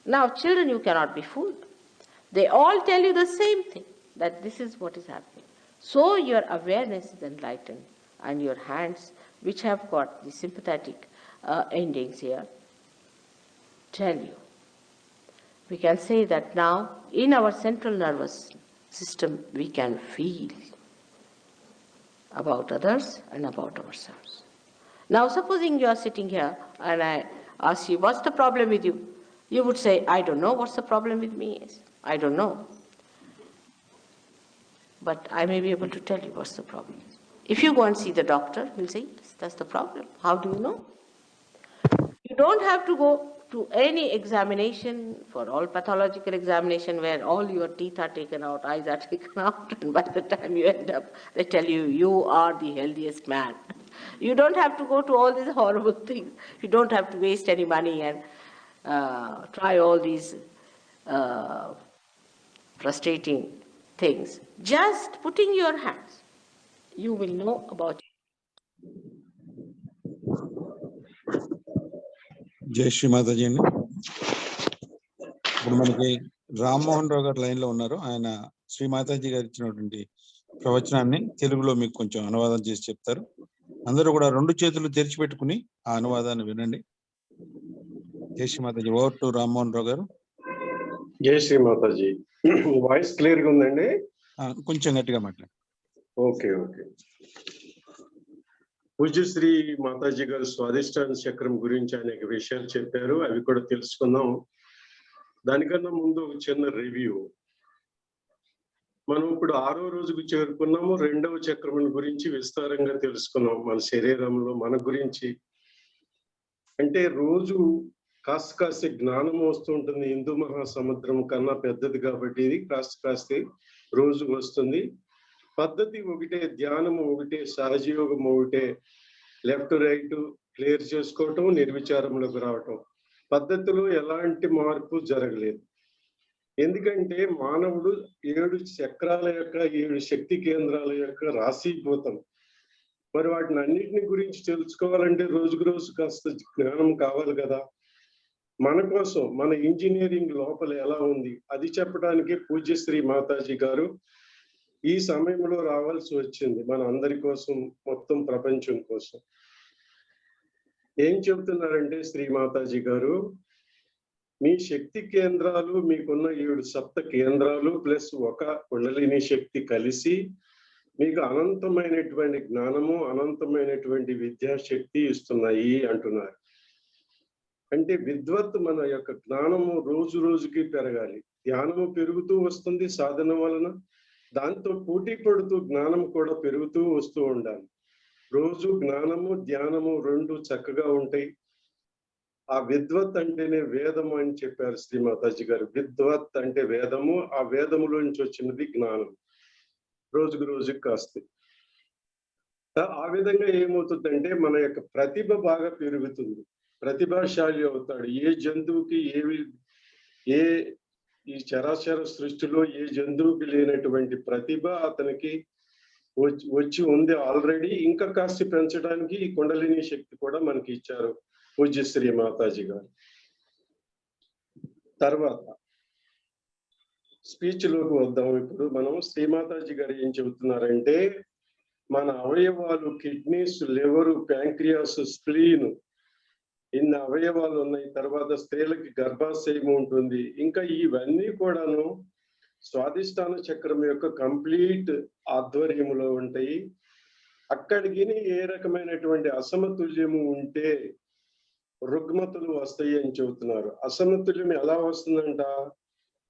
C: Now, children, you cannot be fooled. They all tell you the same thing, that this is what is happening. So your awareness is enlightened, and your hands, which have got the sympathetic endings here, tell you. We can say that now, in our central nervous system, we can feel about others and about ourselves. Now, supposing you are sitting here and I ask you, what's the problem with you? You would say, I don't know what's the problem with me is. I don't know. But I may be able to tell you what's the problem. If you go and see the doctor, he'll say, yes, that's the problem. How do you know? You don't have to go to any examination, for all pathological examination where all your teeth are taken out, eyes are taken out, and by the time you end up, they tell you, you are the healthiest man. You don't have to go to all these horrible things. You don't have to waste any money and try all these frustrating things. Just putting your hands, you will know about it.
D: జై శ్రీ మాతాజీ అండి. ఇప్పుడు మనకి రామ్మోహన్ రావు గారు లైన్ లో ఉన్నారు. ఆయన శ్రీ మాతాజీ గారు ఇచ్చినటువంటి ప్రవచనాన్ని తెలుగులో మీకు కొంచెం అనువాదం చేసి చెప్తారు. అందరూ కూడా 2 చేతులు తెరిచిపెట్టుకుని ఆ అనువాదాన్ని వినండి. జై శ్రీ మాతాజీ. ఓవర్ టు రామ్మోహన్ రావు గారు.
E: జై శ్రీ మాతాజీ. వాయిస్ క్లియర్ గా ఉందండి?
D: కొంచెం గట్టిగా మాట్లాడు.
E: ఓకే. పూజ్యశ్రీ మాతాజీ గారు స్వాదిష్టాన చక్రం గురించి అనేక విషయాలు చెప్పారు. అవి కూడా తెలుసుకుందాం. దానికన్నా ముందు ఒక చిన్న రివ్యూ. మనం ఇప్పుడు 6వ రోజుకు చేరుకున్నాము. 2వ చక్రం గురించి విస్తారంగా తెలుసుకున్నాం. మన శరీరంలో మన గురించి అంటే రోజు కాస్త జ్ఞానం వస్తుంటుంది. హిందూ మహాసముద్రం కన్నా పెద్దది కాబట్టి ఇది కాస్త రోజు వస్తుంది. పద్ధతి ఒకటే, ధ్యానము ఒకటే, సహజయోగం ఒకటే, లెఫ్ట్ రైట్ క్లియర్ చేసుకోవటం, నిర్విచారంలోకి రావటం. పద్ధతిలో ఎలాంటి మార్పు జరగలేదు. ఎందుకంటే మానవుడు 7 చక్రాల యొక్క 7 శక్తి కేంద్రాల యొక్క రాశీభూతం. మరి వాటిని అన్నిటిని గురించి తెలుసుకోవాలంటే రోజుకు రోజు కాస్త జ్ఞానం కావాలి కదా. మన కోసం మన ఇంజనీరింగ్ లోపల ఎలా ఉంది అది చెప్పడానికి పూజ్యశ్రీ మాతాజీ గారు ఈ సమయంలో రావాల్సి వచ్చింది. మన అందరి కోసం, మొత్తం ప్రపంచం కోసం. ఏం చెబుతున్నారంటే శ్రీ మాతాజీ గారు, మీ శక్తి కేంద్రాలు, మీకున్న 7 సప్త కేంద్రాలు ప్లస్ ఒక కుండలిని శక్తి కలిసి మీకు అనంతమైనటువంటి జ్ఞానము, అనంతమైనటువంటి విద్యాశక్తి ఇస్తున్నాయి అంటున్నారు. అంటే విద్వత్, మన యొక్క జ్ఞానము రోజు రోజుకి పెరగాలి. ధ్యానము పెరుగుతూ వస్తుంది సాధన వలన. దాంతో పోటీ పడుతూ జ్ఞానం కూడా పెరుగుతూ వస్తూ ఉండాలి. రోజు జ్ఞానము ధ్యానము 2 చక్కగా ఉంటాయి. ఆ విద్వత్ అంటేనే వేదము అని చెప్పారు శ్రీ మాతాజీ గారు. విద్వత్ అంటే వేదము, ఆ వేదములో నుంచి వచ్చినది జ్ఞానం. రోజుకు రోజుకి కాస్త ఆ విధంగా ఏమవుతుందంటే మన యొక్క ప్రతిభ బాగా పెరుగుతుంది. ప్రతిభాశాలి అవుతాడు. ఏ జంతువుకి ఈ చరాచర సృష్టిలో ఏ జంతువుకి లేనటువంటి ప్రతిభ అతనికి వచ్చి ఉంది ఆల్రెడీ. ఇంకా కాస్త పెంచడానికి ఈ కుండలిని శక్తి కూడా మనకి ఇచ్చారు పూజ్యశ్రీ మాతాజీ గారు. తర్వాత స్పీచ్ లోకి వద్దాం. ఇప్పుడు మనం శ్రీ మాతాజీ గారు ఏం చెబుతున్నారంటే, మన అవయవాలు కిడ్నీస్, లివరు, ప్యాంక్రియాస్, స్ప్లీన్, ఇన్ని అవయవాలు ఉన్నాయి. తర్వాత స్త్రీలకి గర్భాశయం ఉంటుంది. ఇంకా ఇవన్నీ కూడాను స్వాదిష్టాన చక్రం యొక్క కంప్లీట్ ఆధ్వర్యంలో ఉంటాయి. అక్కడికి ఏ రకమైనటువంటి అసమతుల్యము ఉంటే రుగ్మతలు వస్తాయి అని చెబుతున్నారు. అసమతుల్యం ఎలా వస్తుందంట,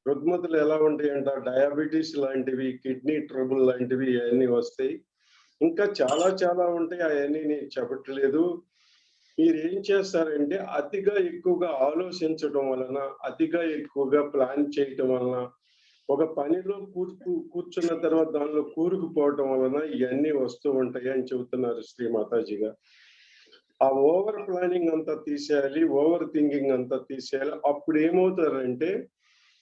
E: రుగ్మతలు ఎలా ఉంటాయంట, డయాబెటీస్ లాంటివి, కిడ్నీ ట్రబుల్ లాంటివి అవన్నీ వస్తాయి. ఇంకా చాలా ఉంటాయి. అవన్నీ నేను చెప్పట్లేదు. మీరు ఏం చేస్తారంటే అతిగా ఎక్కువగా ఆలోచించడం వలన, అతిగా ఎక్కువగా ప్లాన్ చేయటం వలన, ఒక పనిలో కూర్చున్న తర్వాత దానిలో కూరుకుపోవటం వలన ఇవన్నీ వస్తూ ఉంటాయి అని చెబుతున్నారు శ్రీ మాతాజీ గారు. ఆ ఓవర్ ప్లానింగ్ అంతా తీసేయాలి, ఓవర్ థింకింగ్ అంతా తీసేయాలి. అప్పుడు ఏమవుతారంటే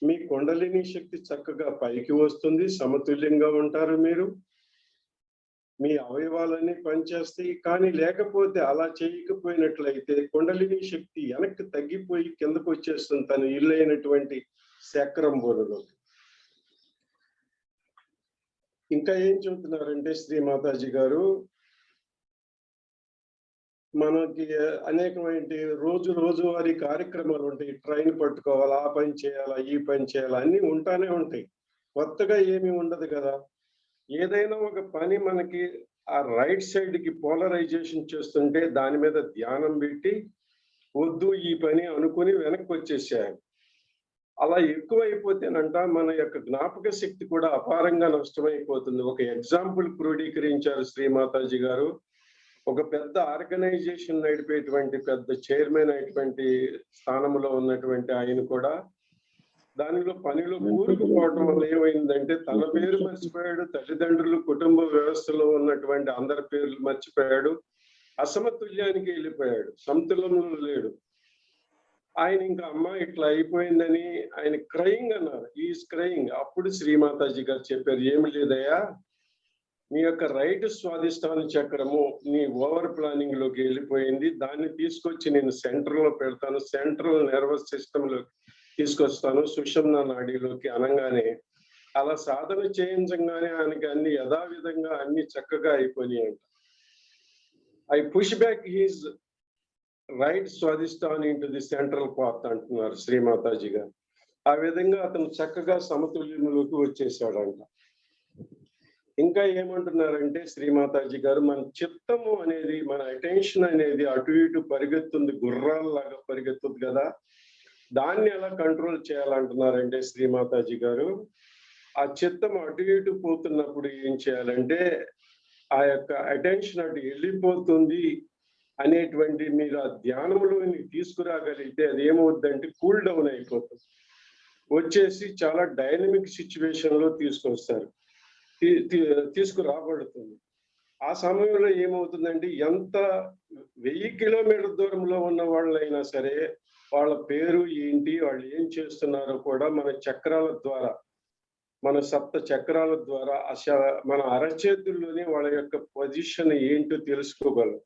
E: మీ కుండలిని శక్తి చక్కగా పైకి వస్తుంది, సమతుల్యంగా ఉంటారు మీరు. మీ అవయవాలన్నీ పనిచేస్తాయి. కానీ లేకపోతే అలా చేయకపోయినట్లయితే కుండలిని శక్తి వెనక్కి తగ్గిపోయి కిందకు వచ్చేస్తుంది తన ఇల్లు అయినటువంటి చక్రం బోధలో. ఇంకా ఏం చెబుతున్నారంటే శ్రీ మాతాజీ గారు, మనకి అనేకమైన రోజువారీ కార్యక్రమాలు ఉంటాయి. ట్రైన్ పట్టుకోవాలా, ఆ పని చేయాలా, ఈ పని చేయాలా, అన్ని ఉంటానే ఉంటాయి. కొత్తగా ఏమీ ఉండదు కదా. ఏదైనా ఒక పని మనకి ఆ రైట్ సైడ్ కి పోలరైజేషన్ చేస్తుంటే దాని మీద ధ్యానం పెట్టి వద్దు ఈ పని అనుకుని వెనక్కి వచ్చేసేయాలి. అలా ఎక్కువైపోతేనంట మన యొక్క జ్ఞాపక శక్తి కూడా అపారంగా నష్టమైపోతుంది. ఒక ఎగ్జాంపుల్ క్రోడీకరించారు శ్రీ మాతాజీ గారు. ఒక పెద్ద ఆర్గనైజేషన్ నడిపేటువంటి పెద్ద చైర్మన్ అయినటువంటి స్థానంలో ఉన్నటువంటి ఆయన కూడా దానిలో పనిలో కూరుకుపోవటం వల్ల ఏమైందంటే తన పేరు మర్చిపోయాడు, తల్లిదండ్రులు కుటుంబ వ్యవస్థలో ఉన్నటువంటి అందరి పేర్లు మర్చిపోయాడు, అసమతుల్యానికి వెళ్ళిపోయాడు, సమతులంలో లేడు. ఆయన ఇంకా అమ్మ ఇట్లా అయిపోయిందని ఆయన క్రయింగ్ అన్నారు. Is crying. అప్పుడు శ్రీమాతాజీ గారు చెప్పారు, ఏమి లేదయ్యా, నీ యొక్క రైట్ స్వాధిష్టాన చక్రము నీ ఓవర్ ప్లానింగ్ లోకి వెళ్ళిపోయింది. దాన్ని తీసుకొచ్చి నేను సెంటర్ లో పెడతాను, సెంట్రల్ నర్వస్ సిస్టమ్ లో తీసుకొస్తాను, సుషుమ్న నాడిలోకి అనగానే అలా సాధన చేయించగానే ఆయనకి అన్ని యథావిధంగా అన్ని చక్కగా అయిపోయినాయంట. I push back his right Swadhishthan into the central path అంటున్నారు శ్రీమాతాజీ గారు. ఆ విధంగా అతను చక్కగా సమతుల్యంలోకి వచ్చేసాడంట. ఇంకా ఏమంటున్నారంటే శ్రీమాతాజీ గారు, మన చిత్తము అనేది, మన అటెన్షన్ అనేది అటు ఇటు పరిగెత్తుంది, గుర్రాల్లాగా పరిగెత్తుంది కదా, దాన్ని ఎలా కంట్రోల్ చేయాలంటున్నారంటే శ్రీమాతాజీ గారు, ఆ చిత్తం అటు ఇటు పోతున్నప్పుడు ఏం చేయాలంటే ఆ యొక్క అటెన్షన్ అటు వెళ్ళిపోతుంది అనేటువంటి మీరు ఆ ధ్యానంలోని తీసుకురాగలిగితే అది ఏమవుద్దంటే కూల్ డౌన్ అయిపోతుంది, వచ్చేసి చాలా డైనమిక్ సిచ్యువేషన్ లో తీసుకురాబడుతుంది. ఆ సమయంలో ఏమవుతుందంటే ఎంత 1000 కిలోమీటర్ దూరంలో ఉన్న వాళ్ళైనా సరే వాళ్ళ పేరు ఏంటి, వాళ్ళు ఏం చేస్తున్నారో కూడా మన చక్రాల ద్వారా, మన సప్త చక్రాల ద్వారా మన అరచేతుల్లోనే వాళ్ళ యొక్క పొజిషన్ ఏంటో తెలుసుకోగలం.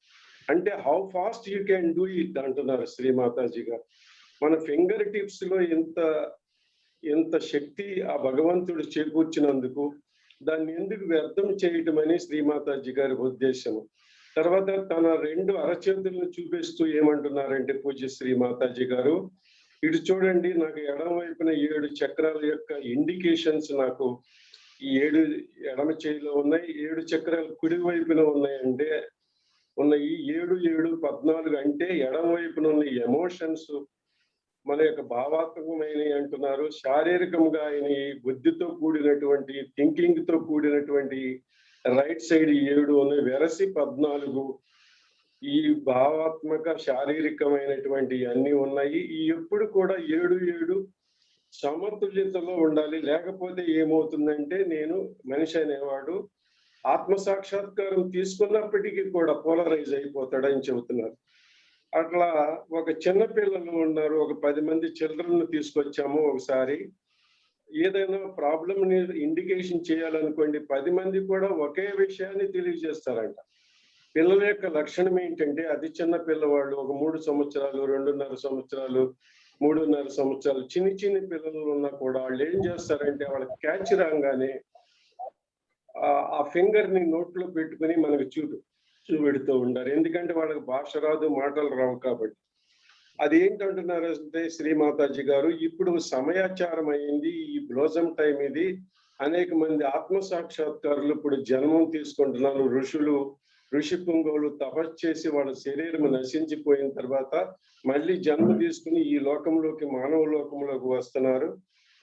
E: అంటే how fast you can do it అంటున్నారు శ్రీమాతాజీ గారు. మన ఫింగర్ టిప్స్ లో ఎంత శక్తి ఆ భగవంతుడు చేకూర్చినందుకు దాన్ని ఎందుకు వ్యర్థం చేయటం అని శ్రీమాతాజీ గారి ఉద్దేశము. తర్వాత తన 2 అరచేతులను చూపిస్తూ ఏమంటున్నారంటే పూజ్య శ్రీమాతాజీ గారు, ఇటు చూడండి, నాకు ఎడమ వైపున 7 చక్రాల యొక్క ఇండికేషన్స్ నాకు ఈ 7 ఎడమ చేయిలో ఉన్నాయి, 7 చక్రాలు కుడి వైపున ఉన్నాయంటే ఈ 7, 7, 14 అంటే ఎడమ వైపున ఉన్న ఎమోషన్స్ మన యొక్క భావాత్మకమైనవి అంటున్నారు. శారీరకంగా ఆయన బుద్ధితో కూడినటువంటి థింకింగ్ తో కూడినటువంటి రైట్ సైడ్ 7 ఉన్నాయి, వెరసి 14 ఈ భావాత్మక శారీరకమైనటువంటి అన్ని ఉన్నాయి. ఈ ఎప్పుడు కూడా 7 సమతుల్యతలో ఉండాలి. లేకపోతే ఏమవుతుందంటే నేను మనిషి అనేవాడు ఆత్మ సాక్షాత్కారం తీసుకున్నప్పటికీ కూడా పోలరైజ్ అయిపోతాడని చెబుతున్నారు. అట్లా ఒక చిన్న పిల్లలు ఉన్నారు, ఒక 10 మంది చిల్డ్రన్ తీసుకొచ్చాము. ఒకసారి ఏదైనా ప్రాబ్లం ని ఇండికేషన్ చేయాలనుకోండి, 10 మంది కూడా ఒకే విషయాన్ని తెలియజేస్తారంట. పిల్లల యొక్క లక్షణం ఏంటంటే అతి చిన్న పిల్లవాళ్ళు, ఒక 3 సంవత్సరాలు, 2.5 సంవత్సరాలు, 3.5 సంవత్సరాలు చిన్ని పిల్లలు ఉన్నా కూడా వాళ్ళు ఏం చేస్తారంటే వాళ్ళకి క్యాచ్ రాగానే ఆ ఫింగర్ ని నోట్లో పెట్టుకుని మనకు చూపెడుతూ ఉంటారు. ఎందుకంటే వాళ్ళకి భాష రాదు, మాటలు రావు కాబట్టి. అది ఏంటంటున్నారంటే శ్రీమాతాజీ గారు, ఇప్పుడు సమయాచారం అయింది, ఈ బ్లోజం టైం ఇది, అనేక మంది ఆత్మ సాక్షాత్కారులు ఇప్పుడు జన్మం తీసుకుంటున్నారు. ఋషి పుంగవులు తపస్సు చేసి వాళ్ళ శరీరం నశించిపోయిన తర్వాత మళ్ళీ జన్మ తీసుకుని ఈ లోకంలోకి, మానవ లోకంలోకి వస్తున్నారు.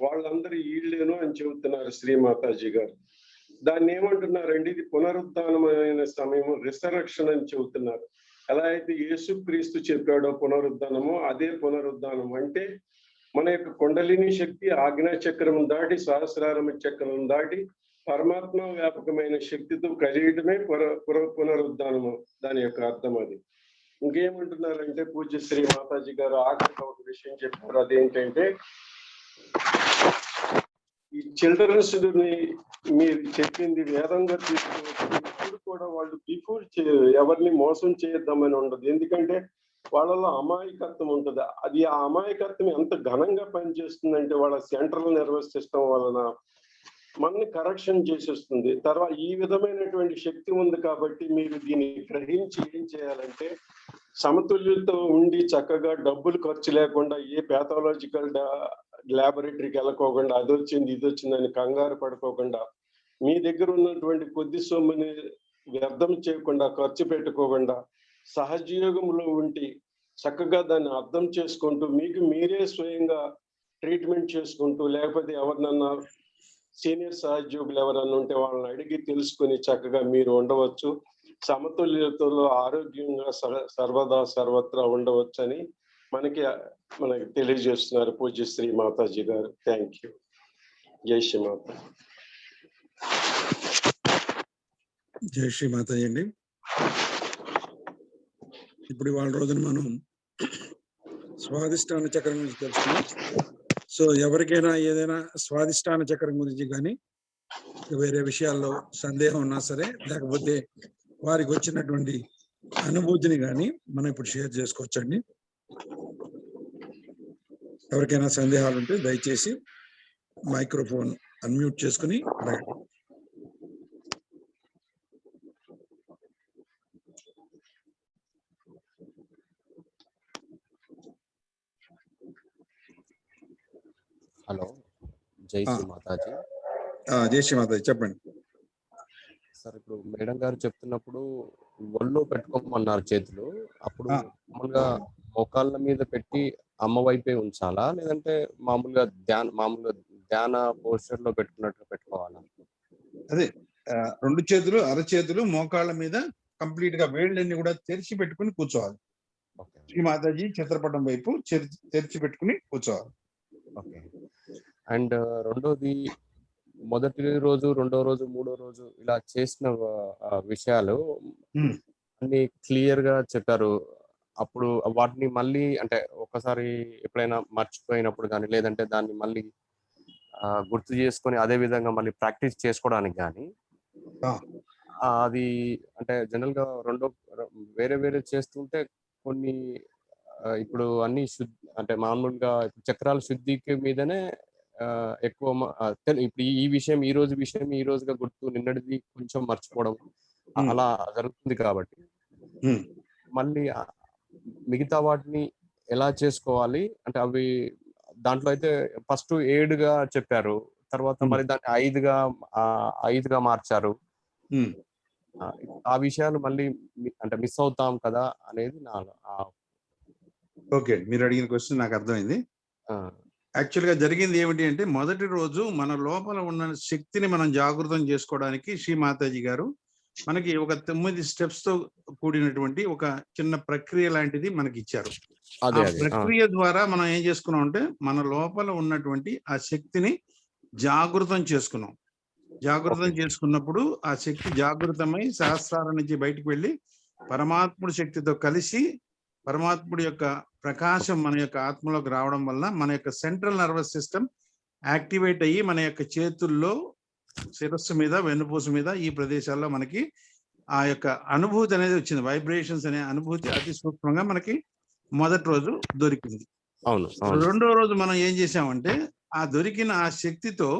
E: వాళ్ళందరూ ఈళ్ళేను అని చెబుతున్నారు శ్రీమాతాజీ గారు. దాన్ని ఏమంటున్నారండి, ఇది పునరుద్ధానమైన సమయం, రిసరక్షన్ అని చెబుతున్నారు. ఎలా అయితే యేసుక్రీస్తు చెప్పాడో పునరుద్ధానము, అదే పునరుద్ధానం. అంటే మన యొక్క కుండలిని శక్తి ఆజ్ఞా చక్రం దాటి, సహస్రారమ చక్రం దాటి పరమాత్మ వ్యాపకమైన శక్తితో కలియటమే పునరుద్ధానము. దాని యొక్క అర్థం అది. ఇంకేమంటున్నారంటే పూజ్య శ్రీ మాతాజీ గారు ఆఖరిగా ఒక విషయం చెప్పారు. అదేంటంటే ఈ చిల్డ్రన్స్ ని మీరు చెప్పింది వేదంగా తీసుకోవచ్చు. ఇప్పుడు కూడా వాళ్ళు బిఫోర్ ఎవరిని మోసం చేయొద్దామని ఉండదు. ఎందుకంటే వాళ్ళలో అమాయకత్వం ఉంటుంది. అది ఆ అమాయకత్వం ఎంత ఘనంగా పనిచేస్తుందంటే వాళ్ళ సెంట్రల్ నర్వస్ సిస్టమ్ వలన మనని కరెక్షన్ చేసేస్తుంది. తర్వాత ఈ విధమైనటువంటి శక్తి ఉంది కాబట్టి మీరు దీన్ని గ్రహించి ఏం చేయాలంటే సమతుల్యతతో ఉండి చక్కగా డబ్బులు ఖర్చు లేకుండా ఏ పాథాలజికల్ ల్యాబొరేటరీకి వెళ్ళకోకుండా అది వచ్చింది ఇది వచ్చిందని కంగారు పడుకోకుండా మీ దగ్గర ఉన్నటువంటి కొద్ది సొమ్ముని వ్యర్థం చేయకుండా ఖర్చు పెట్టుకోకుండా సహజయోగంలో ఉండి చక్కగా దాన్ని అర్థం చేసుకుంటూ మీకు మీరే స్వయంగా ట్రీట్మెంట్ చేసుకుంటూ లేకపోతే ఎవరినన్నా సీనియర్ సహోద్యోగులు ఎవరన్నా ఉంటే వాళ్ళని అడిగి తెలుసుకుని చక్కగా మీరు ఉండవచ్చు. సమతుల్యతలో ఆరోగ్యంగా సర్వదా సర్వత్రా ఉండవచ్చు అని మనకి తెలియజేస్తున్నారు పూజ్య శ్రీ మాతాజీ గారు. Thank you. జై శ్రీ మాత.
D: జై శ్రీ మాతాజీ అండి. ఇప్పుడు ఇవాళ రోజున మనం స్వాదిష్టాన చక్రం గురించి తెలుసుకున్నాం. సో ఎవరికైనా ఏదైనా స్వాదిష్టాన చక్రం గురించి కానీ వేరే విషయాల్లో సందేహం ఉన్నా సరే, లేకపోతే వారికి వచ్చినటువంటి అనుభూతిని కానీ మనం ఇప్పుడు షేర్ చేసుకోవచ్చండి. ఎవరికైనా సందేహాలు ఉంటే దయచేసి మైక్రోఫోన్ అన్మ్యూట్ చేసుకుని అడగండి.
F: హలో, జై శ్రీ మాతాజీ.
D: జై శ్రీ మాతాజీ, చెప్పండి
F: సార్. ఇప్పుడు మేడం గారు చెప్తున్నప్పుడు ఒళ్ళో పెట్టుకోమన్నారు చేతులు. అప్పుడు మామూలుగా మోకాళ్ళ మీద పెట్టి అమ్మ వైపే ఉంచాలా, లేదంటే మామూలుగా ధ్యాన పోస్టర్ లో పెట్టుకున్నట్టు పెట్టుకోవాలా?
D: అదే రెండు చేతులు అరచేతులు మోకాళ్ళ మీద కంప్లీట్ గా వేళ్ళన్ని కూడా తెరిచి పెట్టుకుని కూర్చోవాలి. శ్రీ మాతాజీ చిత్రపటం వైపు తెరిచి పెట్టుకుని కూర్చోవాలి.
F: ఓకే. అండ్ రెండోది, మొదటి రోజు, రెండో రోజు, మూడో రోజు ఇలా చేసిన విషయాలు అన్ని క్లియర్ గా చెప్పారు. అప్పుడు వాటిని మళ్ళీ అంటే ఒకసారి ఎప్పుడైనా మర్చిపోయినప్పుడు కానీ, లేదంటే దాన్ని మళ్ళీ గుర్తు చేసుకొని అదే విధంగా మళ్ళీ ప్రాక్టీస్ చేసుకోవడానికి కానీ అది అంటే జనరల్ గా వేరే వేరే చేస్తుంటే కొన్ని ఇప్పుడు అన్ని అంటే మామూలుగా చక్రాల శుద్ధికి మీదనే ఎక్కువ ఇప్పుడు ఈ విషయం ఈ రోజుగా గుర్తు, నిన్నటిది కొంచెం మర్చిపోవడం అలా జరుగుతుంది. కాబట్టి మళ్ళీ మిగతా వాటిని ఎలా చేసుకోవాలి అంటే అవి దాంట్లో అయితే ఫస్ట్ 7గా చెప్పారు, తర్వాత మరి దాన్ని 5గా మార్చారు. ఆ విషయాలు మళ్ళీ అంటే మిస్ అవుతాం కదా అనేది నా.
D: ఓకే, మీరు అడిగిన క్వశ్చన్ నాకు అర్థమైంది. యాక్చువల్ గా జరిగింది ఏమిటి అంటే, మొదటి రోజు మన లోపల ఉన్న శక్తిని మనం జాగృతం చేసుకోవడానికి శ్రీ మాతాజీ గారు మనకి ఒక 9 స్టెప్స్ తో కూడినటువంటి ఒక చిన్న ప్రక్రియ లాంటిది మనకి ఇచ్చారు. ఆ ప్రక్రియ ద్వారా మనం ఏం చేసుకున్నాం అంటే, మన లోపల ఉన్నటువంటి ఆ శక్తిని జాగృతం చేసుకున్నాం. జాగృతం చేసుకున్నప్పుడు ఆ శక్తి జాగృతమై సహస్రాల నుంచి బయటకు వెళ్ళి పరమాత్ముడి శక్తితో కలిసి పరమాత్ముడి యొక్క ప్రకాశం మన యొక్క ఆత్మలోకి రావడం వల్ల మన యొక్క సెంట్రల్ నర్వస్ సిస్టమ్ యాక్టివేట్ అయ్యి మన యొక్క చేతుల్లో, శిరస్సు మీద, వెన్నుపూస మీద ఈ ప్రదేశాల్లో మనకి ఆ యొక్క అనుభూతి అనేది వచ్చింది. వైబ్రేషన్స్ అనే అనుభూతి అతి సూక్ష్మంగా మనకి మొదటి రోజు దొరికింది. రెండో రోజు మనం ఏం చేసామంటే, ఆ దొరికిన ఆ శక్తితో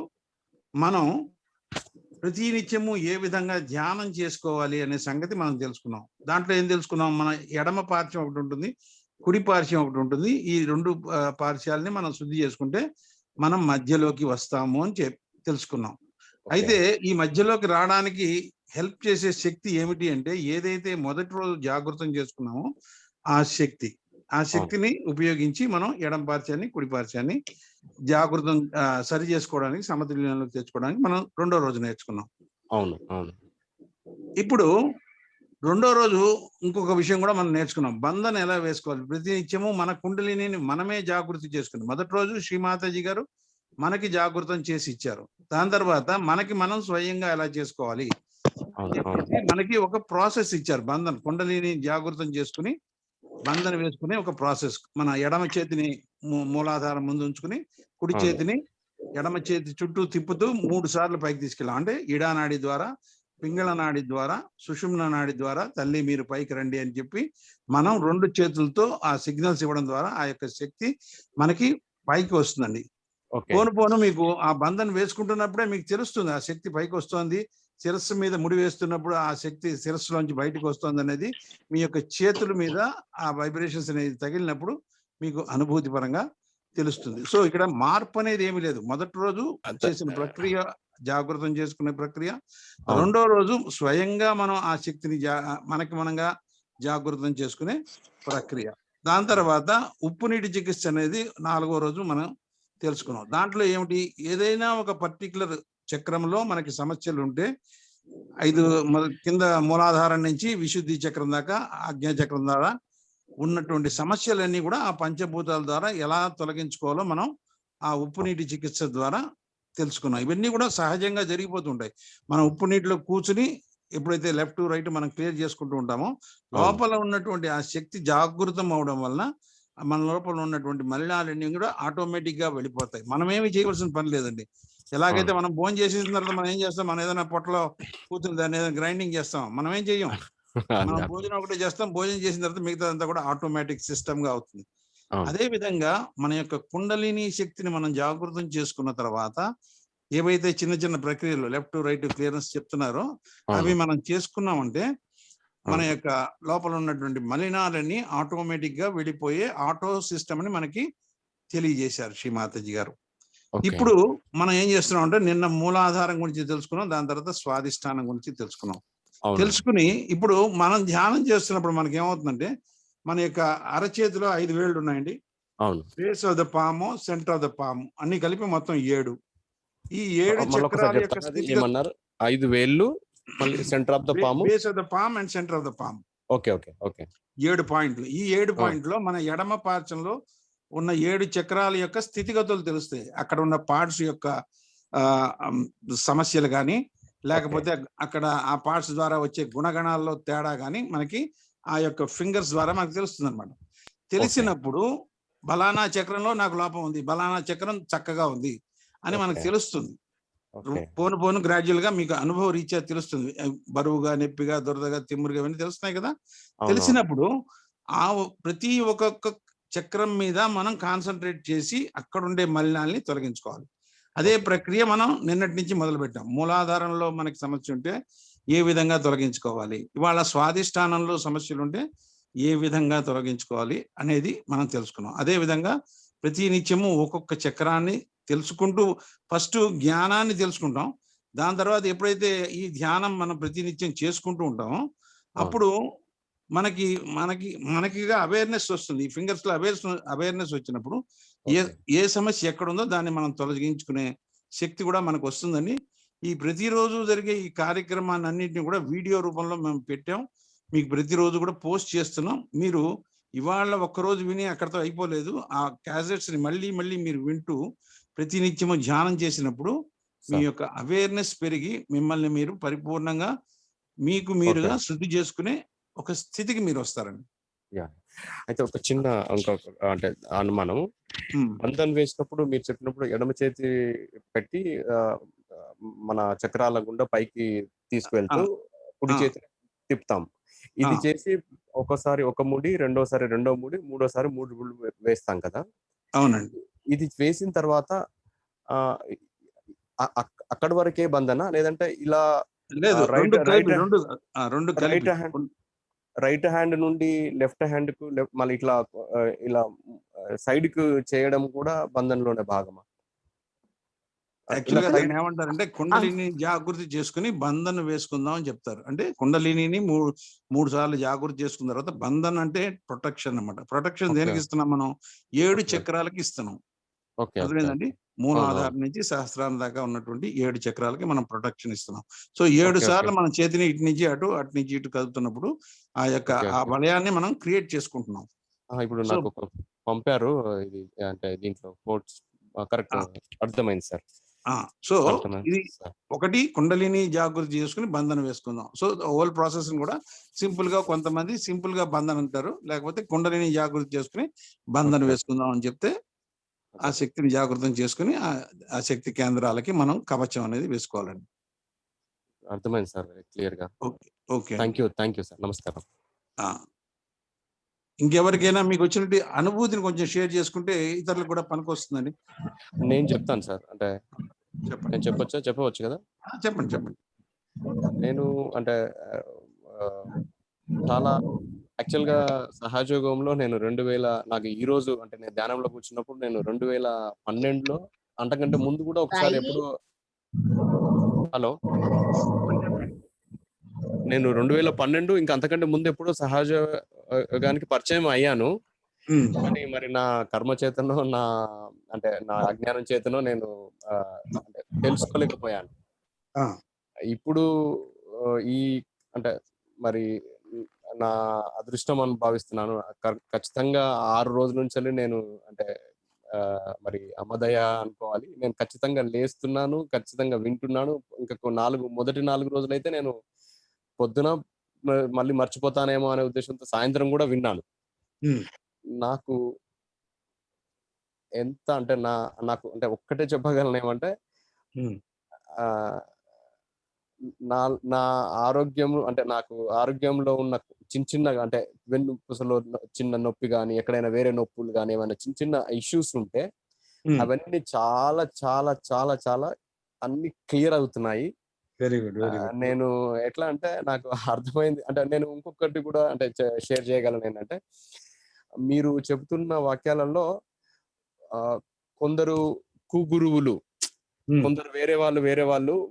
D: మనం ప్రతినిత్యము ఏ విధంగా ధ్యానం చేసుకోవాలి అనే సంగతి మనం తెలుసుకున్నాం. దాంట్లో ఏం తెలుసుకున్నాం, మన ఎడమ పార్శ్వం ఒకటి ఉంటుంది, కుడి పార్శ్వం ఒకటి ఉంటుంది. ఈ రెండు పార్శ్వాలని మనం శుద్ధి చేసుకుంటే మనం మధ్యలోకి వస్తాము అని తెలుసుకున్నాం. అయితే ఈ మధ్యలోకి రావడానికి హెల్ప్ చేసే శక్తి ఏమిటి అంటే, ఏదైతే మొదటి రోజు జాగృతం చేసుకున్నామో ఆ శక్తిని ఉపయోగించి మనం ఎడమ పార్శ్వాన్ని, కుడి పార్శ్వాన్ని జాగృతం సరి చేసుకోవడానికి, సమతుల్యంలోకి తెచ్చుకోవడానికి మనం రెండో రోజు నేర్చుకున్నాం. ఇప్పుడు రెండో రోజు ఇంకొక విషయం కూడా మనం నేర్చుకున్నాం, బంధన ఎలా వేసుకోవాలి. ప్రతినిత్యము మన కుండలిని మనమే జాగృతి చేసుకున్నాం. మొదటి రోజు శ్రీ మాతాజీ గారు మనకి జాగృతం చేసి ఇచ్చారు. దాని తర్వాత మనకి మనం స్వయంగా ఎలా చేసుకోవాలి, మనకి ఒక ప్రాసెస్ ఇచ్చారు. బంధన కుండలిని జాగృతం చేసుకుని బంధన వేసుకునే ఒక ప్రాసెస్. మన ఎడమ చేతిని మూలాధారం ముందు ఉంచుకుని కుడి చేతిని ఎడమ చేతి చుట్టూ తిప్పుతూ 3 సార్లు పైకి తీసుకెళ్ళాం. అంటే ఇడానాడి ద్వారా పింగళ నాడి ద్వారా, సుషుమ్న నాడి ద్వారా తల్లి మీరు పైకి రండి అని చెప్పి మనం 2 చేతులతో ఆ సిగ్నల్స్ ఇవ్వడం ద్వారా ఆ యొక్క శక్తి మనకి పైకి వస్తుందండి.
F: ఓకే.
D: పోను పోను మీకు ఆ బంధన్ వేసుకుంటున్నప్పుడే మీకు తెలుస్తుంది ఆ శక్తి పైకి వస్తోంది. శిరస్సు మీద ముడి వేస్తున్నప్పుడు ఆ శక్తి శిరస్సులోంచి బయటకు వస్తుంది అనేది మీ యొక్క చేతుల మీద ఆ వైబ్రేషన్స్ అనేది తగిలినప్పుడు మీకు అనుభూతి పరంగా తెలుస్తుంది. సో ఇక్కడ మార్పు అనేది ఏమీ లేదు. మొదటి రోజు చేసిన ప్రక్రియ జాగృతం చేసుకునే ప్రక్రియ.
F: అవును.
D: రెండో రోజు స్వయంగా మనం ఆ శక్తిని మనకి మనంగా జాగృతం చేసుకునే ప్రక్రియ. దాని తర్వాత ఉప్పు నీటి చికిత్స అనేది 4వ రోజు మనం తెలుసుకున్నాం. దాంట్లో ఏమిటి, ఏదైనా ఒక పర్టికులర్ చక్రంలో మనకి సమస్యలు ఉంటే 5 కింద మూలాధారం నుంచి విశుద్ధి చక్రం దాకా ఆజ్ఞా చక్రం ద్వారా ఉన్నటువంటి సమస్యలన్నీ కూడా ఆ పంచభూతాల ద్వారా ఎలా తొలగించుకోవాలో మనం ఆ ఉప్పు నీటి చికిత్స ద్వారా తెలుసుకున్నాం. ఇవన్నీ కూడా సహజంగా జరిగిపోతుంటాయి. మనం ఉప్పు నీటిలో కూర్చుని ఎప్పుడైతే లెఫ్ట్ రైట్ మనం క్లియర్ చేసుకుంటూ ఉంటామో లోపల ఉన్నటువంటి ఆ శక్తి జాగృతం అవడం వలన మన లోపల ఉన్నటువంటి మలినాలన్నీ కూడా ఆటోమేటిక్ గా వెళ్ళిపోతాయి. మనం ఏమి చేయవలసిన పని లేదండి. ఎలాగైతే మనం భోజనం చేసిన తర్వాత మనం ఏం చేస్తాం, మనం ఏదైనా పొట్టలో కూర్చుని దాన్ని ఏదైనా గ్రైండింగ్ చేస్తాం, మనం ఏం చెయ్యం. మనం భోజనం ఒకటే చేస్తాం. భోజనం చేసిన తర్వాత మిగతాదంతా కూడా ఆటోమేటిక్ సిస్టమ్ గా అవుతుంది. అదే విధంగా మన యొక్క కుండలిని శక్తిని మనం జాగృతం చేసుకున్న తర్వాత ఏవైతే చిన్న చిన్న ప్రక్రియలు లెఫ్ట్ రైట్ క్లియరెన్స్ చెప్తున్నారో అవి మనం చేసుకున్నామంటే మన యొక్క లోపల ఉన్నటువంటి మలినాలన్నీ ఆటోమేటిక్ గా వెళ్ళిపోయే ఆటో సిస్టమ్ అని మనకి తెలియజేశారు శ్రీ మాతాజీ గారు. ఇప్పుడు మనం ఏం చేస్తున్నాం అంటే నిన్న మూలాధారం గురించి తెలుసుకున్నాం, దాని తర్వాత స్వాధిష్టానం గురించి తెలుసుకున్నాం. తెలుసుకుని ఇప్పుడు మనం ధ్యానం చేస్తున్నప్పుడు మనకి ఏమవుతుందంటే మన యొక్క అరచేతిలో 5 వేళ్ళు ఉన్నాయండి. బేస్ ఆఫ్ ద పాము, సెంటర్ ఆఫ్ ద పాము అన్ని కలిపి మొత్తం 7. ఈ 7 చక్రాల యొక్క స్థితి
F: 5 వేళ్ళు మళ్ళీ సెంటర్ ఆఫ్ ద పాము,
D: base of the palm and centre of the palm.
F: Okay okay okay
D: 7 పాయింట్లు. ఈ 7 పాయింట్లో మన ఎడమ పార్శ్వంలో ఉన్న 7 చక్రాల యొక్క స్థితిగతులు తెలుస్తాయి. అక్కడ ఉన్న పార్ట్స్ యొక్క సమస్యలు కానీ లేకపోతే అక్కడ ఆ పార్ట్స్ ద్వారా వచ్చే గుణగణాల్లో తేడా కానీ మనకి ఆ యొక్క ఫింగర్స్ ద్వారా మనకు తెలుస్తుంది అనమాట. తెలిసినప్పుడు బలానా చక్రంలో నాకు లోపం ఉంది, బలానా చక్రం చక్కగా ఉంది అని మనకు తెలుస్తుంది. పోను పోను గ్రాడ్యువల్ గా మీకు అనుభవ రీత్యా తెలుస్తుంది. బరువుగా, నొప్పిగా, దురదగా, తిమ్మురుగా ఇవన్నీ తెలుస్తున్నాయి కదా. తెలిసినప్పుడు ఆ ప్రతి ఒక్కొక్క చక్రం మీద మనం కాన్సన్ట్రేట్ చేసి అక్కడ ఉండే మలినాల్ని తొలగించుకోవాలి. అదే ప్రక్రియ మనం నిన్నటి నుంచి మొదలు పెట్టాం. మూలాధారంలో మనకి సమస్య ఉంటే ఏ విధంగా తొలగించుకోవాలి, ఇవాళ స్వాధిష్టానంలో సమస్యలు ఉంటే ఏ విధంగా తొలగించుకోవాలి అనేది మనం తెలుసుకున్నాం. అదే విధంగా ప్రతి నిత్యము ఒక్కొక్క చక్రాన్ని తెలుసుకుంటూ ఫస్ట్ జ్ఞానాన్ని తెలుసుకుంటాం. దాని తర్వాత ఎప్పుడైతే ఈ ధ్యానం మనం ప్రతినిత్యం చేసుకుంటూ ఉంటామో అప్పుడు మనకిగా అవేర్నెస్ వస్తుంది. ఈ ఫింగర్స్ లో అవేర్నెస్ వచ్చినప్పుడు ఏ సమస్య ఎక్కడుందో దాన్ని మనం తొలగించుకునే శక్తి కూడా మనకు వస్తుందని ఈ ప్రతిరోజు జరిగే ఈ కార్యక్రమాన్ని అన్నింటినీ కూడా వీడియో రూపంలో మేము పెట్టాం. మీకు ప్రతిరోజు కూడా పోస్ట్ చేస్తున్నాం. మీరు ఇవాళ ఒక్కరోజు విని అక్కడితో అయిపోలేదు. ఆ క్యాసెట్స్ ని మళ్ళీ మళ్ళీ మీరు వింటూ ప్రతినిత్యము ధ్యానం చేసినప్పుడు మీ యొక్క అవేర్నెస్ పెరిగి మిమ్మల్ని మీరు పరిపూర్ణంగా మీకు మీరుగా శుద్ధి చేసుకునే ఒక స్థితికి మీరు వస్తారండి.
F: అయితే ఒక చిన్న అంటే అనుమానం, బంధన్ వేసినప్పుడు మీరు చెప్పినప్పుడు ఎడమ చేతి పెట్టి మన చక్రాల గుండా పైకి తీసుకువెళ్తూ కుడి చేతి తిప్పుతాం. ఇది చేసి ఒకసారి ఒక ముడి, రెండోసారి రెండో ముడి, మూడోసారి 3 ముళ్ళు వేస్తాం కదా.
D: అవునండి.
F: ఇది వేసిన తర్వాత అక్కడి వరకే బంధన, లేదంటే ఇలా రైట్ హ్యాండ్ నుండి లెఫ్ట్ హ్యాండ్ కు మళ్ళీ ఇలా సైడ్ కు చేయడం కూడా బంధంలోనే భాగమా?
D: యాక్చువల్గా దాన్ని ఏమంటారంటే కుండలిని జాగృతి చేసుకుని బంధన్ వేసుకుందాం అని చెప్తారు. అంటే కుండలిని 3 సార్లు జాగృతి చేసుకున్న తర్వాత బంధన్ అంటే ప్రొటెక్షన్ అన్నమాట. ప్రొటెక్షన్ దేనికి ఇస్తున్నాం మనం? 7 చక్రాలకి ఇస్తున్నాం. అర్థమైందండి. మూలాధారం నుంచి సహస్రారం దాకా ఉన్నటువంటి 7 చక్రాలకి మనం ప్రొటెక్షన్ ఇస్తున్నాం. సో 7 సార్లు మన చేతిని ఇటు నుంచి అటు, అటు నుంచి ఇటు కదుపుతున్నప్పుడు ఆ యొక్క ఆ వలయాన్ని మనం క్రియేట్ చేసుకుంటున్నాం.
F: ఇప్పుడు నాకు పంపారు ఇది, అంటే దీంట్లో కరెక్ట్ అర్థమైంది సార్.
D: సో ఇది ఒకటి కుండలిని జాగృతి చేసుకుని బంధన వేసుకుందాం. సో హోల్ ప్రాసెస్ కూడా సింపుల్ గా, కొంతమంది సింపుల్ గా బంధన అంటారు, లేకపోతే కుండలిని జాగృతి చేసుకుని బంధన వేసుకుందాం అని చెప్తే ఆ శక్తిని జాగృతం చేసుకుని ఆ శక్తి కేంద్రాలకి మనం కవచం అనేది వేసుకోవాలండి.
F: అర్థమైంది సార్ క్లియర్‌గా.
D: ఓకే. ఓకే
F: థ్యాంక్
D: అండి.
F: You sir. నమస్కారం.
D: ఆ! ఇంకెవరికైనా మీకు వచ్చినటువంటి అనుభూతిని కొంచెం షేర్ చేసుకుంటే ఇతరులకు కూడా పనికొస్తుందండి.
F: నేను చెప్తాను సార్. అంటే
D: చెప్పండి.
F: నేను చెప్పొచ్చా? చెప్పవచ్చు కదా!
D: చెప్పండి. చెప్పండి.
F: నేను అంటే ఆహ్, చాలా యాక్చువల్‌గా సహజయోగంలో నేను 2000 నాకు ఈరోజు అంటే నేను ధ్యానంలో కూర్చున్నప్పుడు నేను 2012లో అంతకంటే ముందు కూడా ఒకసారి
C: సాయి
F: ఎప్పుడో హలో! నేను 2012 ఇంకా అంతకంటే ముందు ఎప్పుడో సహజ యోగానికి పరిచయం అయ్యాను.
D: హ్మ్.
F: కానీ మరి నా కర్మ చేతనో, అంటే నా అజ్ఞానం చేతనో నేను అంటే తెలుసుకోలేకపోయాను.
D: ఆ!
F: ఇప్పుడు ఈ అంటే మరి నా అదృష్టం అని భావిస్తున్నాను. ఖచ్చితంగా 6 రోజుల నుంచెల్లి నేను అంటే మరి అమ్మ దయ అనుకోవాలి. నేను ఖచ్చితంగా లేస్తున్నాను, ఖచ్చితంగా వింటున్నాను. ఇంకా మొదటి 4 రోజులైతే నేను పొద్దున మళ్ళీ మర్చిపోతానేమో అనే ఉద్దేశంతో సాయంత్రం గూడా విన్నాను.
D: హ్మ్.
F: నాకు ఎంత అంటే నాకు అంటే ఒక్కటే చెప్పగలను ఏమంటే
D: హ్మ్.
F: ఆహ్, నా నా ఆరోగ్యం అంటే నాకు ఆరోగ్యంలో ఉన్న చిన్నగా అంటే వెన్నుపూసలో చిన్న నొప్పి గాని, ఎక్కడైనా వేరే నొప్పులు గాని, ఏమైనా చిన్న ఇష్యూస్ ఉంటే
D: హ్మ్.
F: అవన్నీ చాలా చాలా చాలా చాలా అన్నీ క్లియర్ అవుతున్నాయి.
D: Very good. Very good.
F: నేను ఎట్లా అంటే నాకు అర్థమైంది. అంటే నేను ఇంకొకటి కూడా అంటే షేర్ చేయగలను ఏంటంటే, మీరు చెప్తున్న వాక్యాలలో ఆహ్, కొందరు కుగురువులు,
D: హ్మ్.
F: కొందరు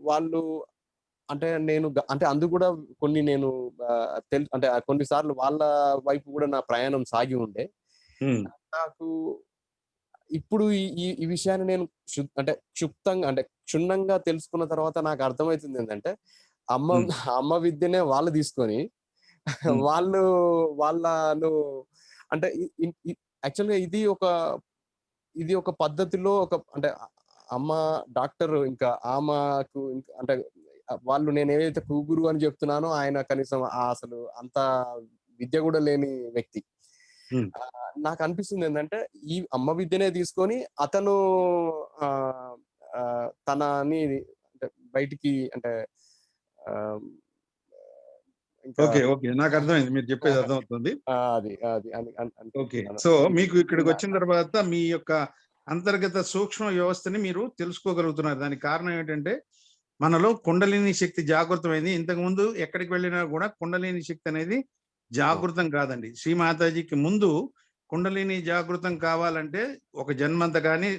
F: వాళ్ళు అంటే నేను అంటే అందుకు కూడా కొన్ని నేను అంటే కొన్ని సార్లు వాళ్ళ వైపు కూడా నా ప్రయాణం సాగి ఉండే.
D: హ్మ్.
F: నాకు ఇప్పుడు ఈ ఈ ఈ విషయాన్ని నేను అంటే క్షుప్తంగా అంటే క్షుణ్ణంగా తెలుసుకున్న తర్వాత నాకు అర్థమైతుంది ఏంటంటే, అమ్మ
D: హ్మ్.
F: అమ్మ విద్యనే వాళ్ళు తీసుకొని
D: హ్మ్.
F: వాళ్ళు వాళ్ళను అంటే యాక్చువల్‌గా ఇది ఒక పద్ధతిలో అంటే అమ్మ డాక్టర్ ఇంకా ఆమెకు ఇంకా అంటే వాళ్ళు నేనేదైతే కుగురు అని చెప్తున్నానో ఆయన కనీసం అసలు అంత విద్య కూడా లేని వ్యక్తి.
D: హ్మ్.
F: నాకు అనిపిస్తుంది ఏందంటే ఈ అమ్మ విద్యనే తీసుకొని అతను ఆహ్, ఆహ్, తనని అంటే బయటికి అంటే ఆహ్, ఇంకా
D: ఓకే. ఓకే. నాకర్థమైంది. మీరు చెప్పేది అర్థమవుతుంది.
F: అది అది అని
D: ఓకే.
F: అనుకుంటున్నాను.
D: సో,
F: ఇది
D: మీకు
F: ఇది నా
D: ఇక్కడికొచ్చిన తర్వాత మీ యొక్క అంతర్గత సూక్ష్మ వ్యవస్థని మీరు తెలుసుకోగలుగుతున్నారు. దానికి కారణం ఏంటంటే, మనలో కుండలిని శక్తి జాగృతమైంది. ఇంతకుముందు ఎక్కడికి వెళ్ళినా గూడా కుండలిని శక్తి అనేది జాగృతం కాదండి. శ్రీ మాతాజీకి ముందు కుండలిని జాగృతం కావాలంటే ఒక జన్మంత గాని,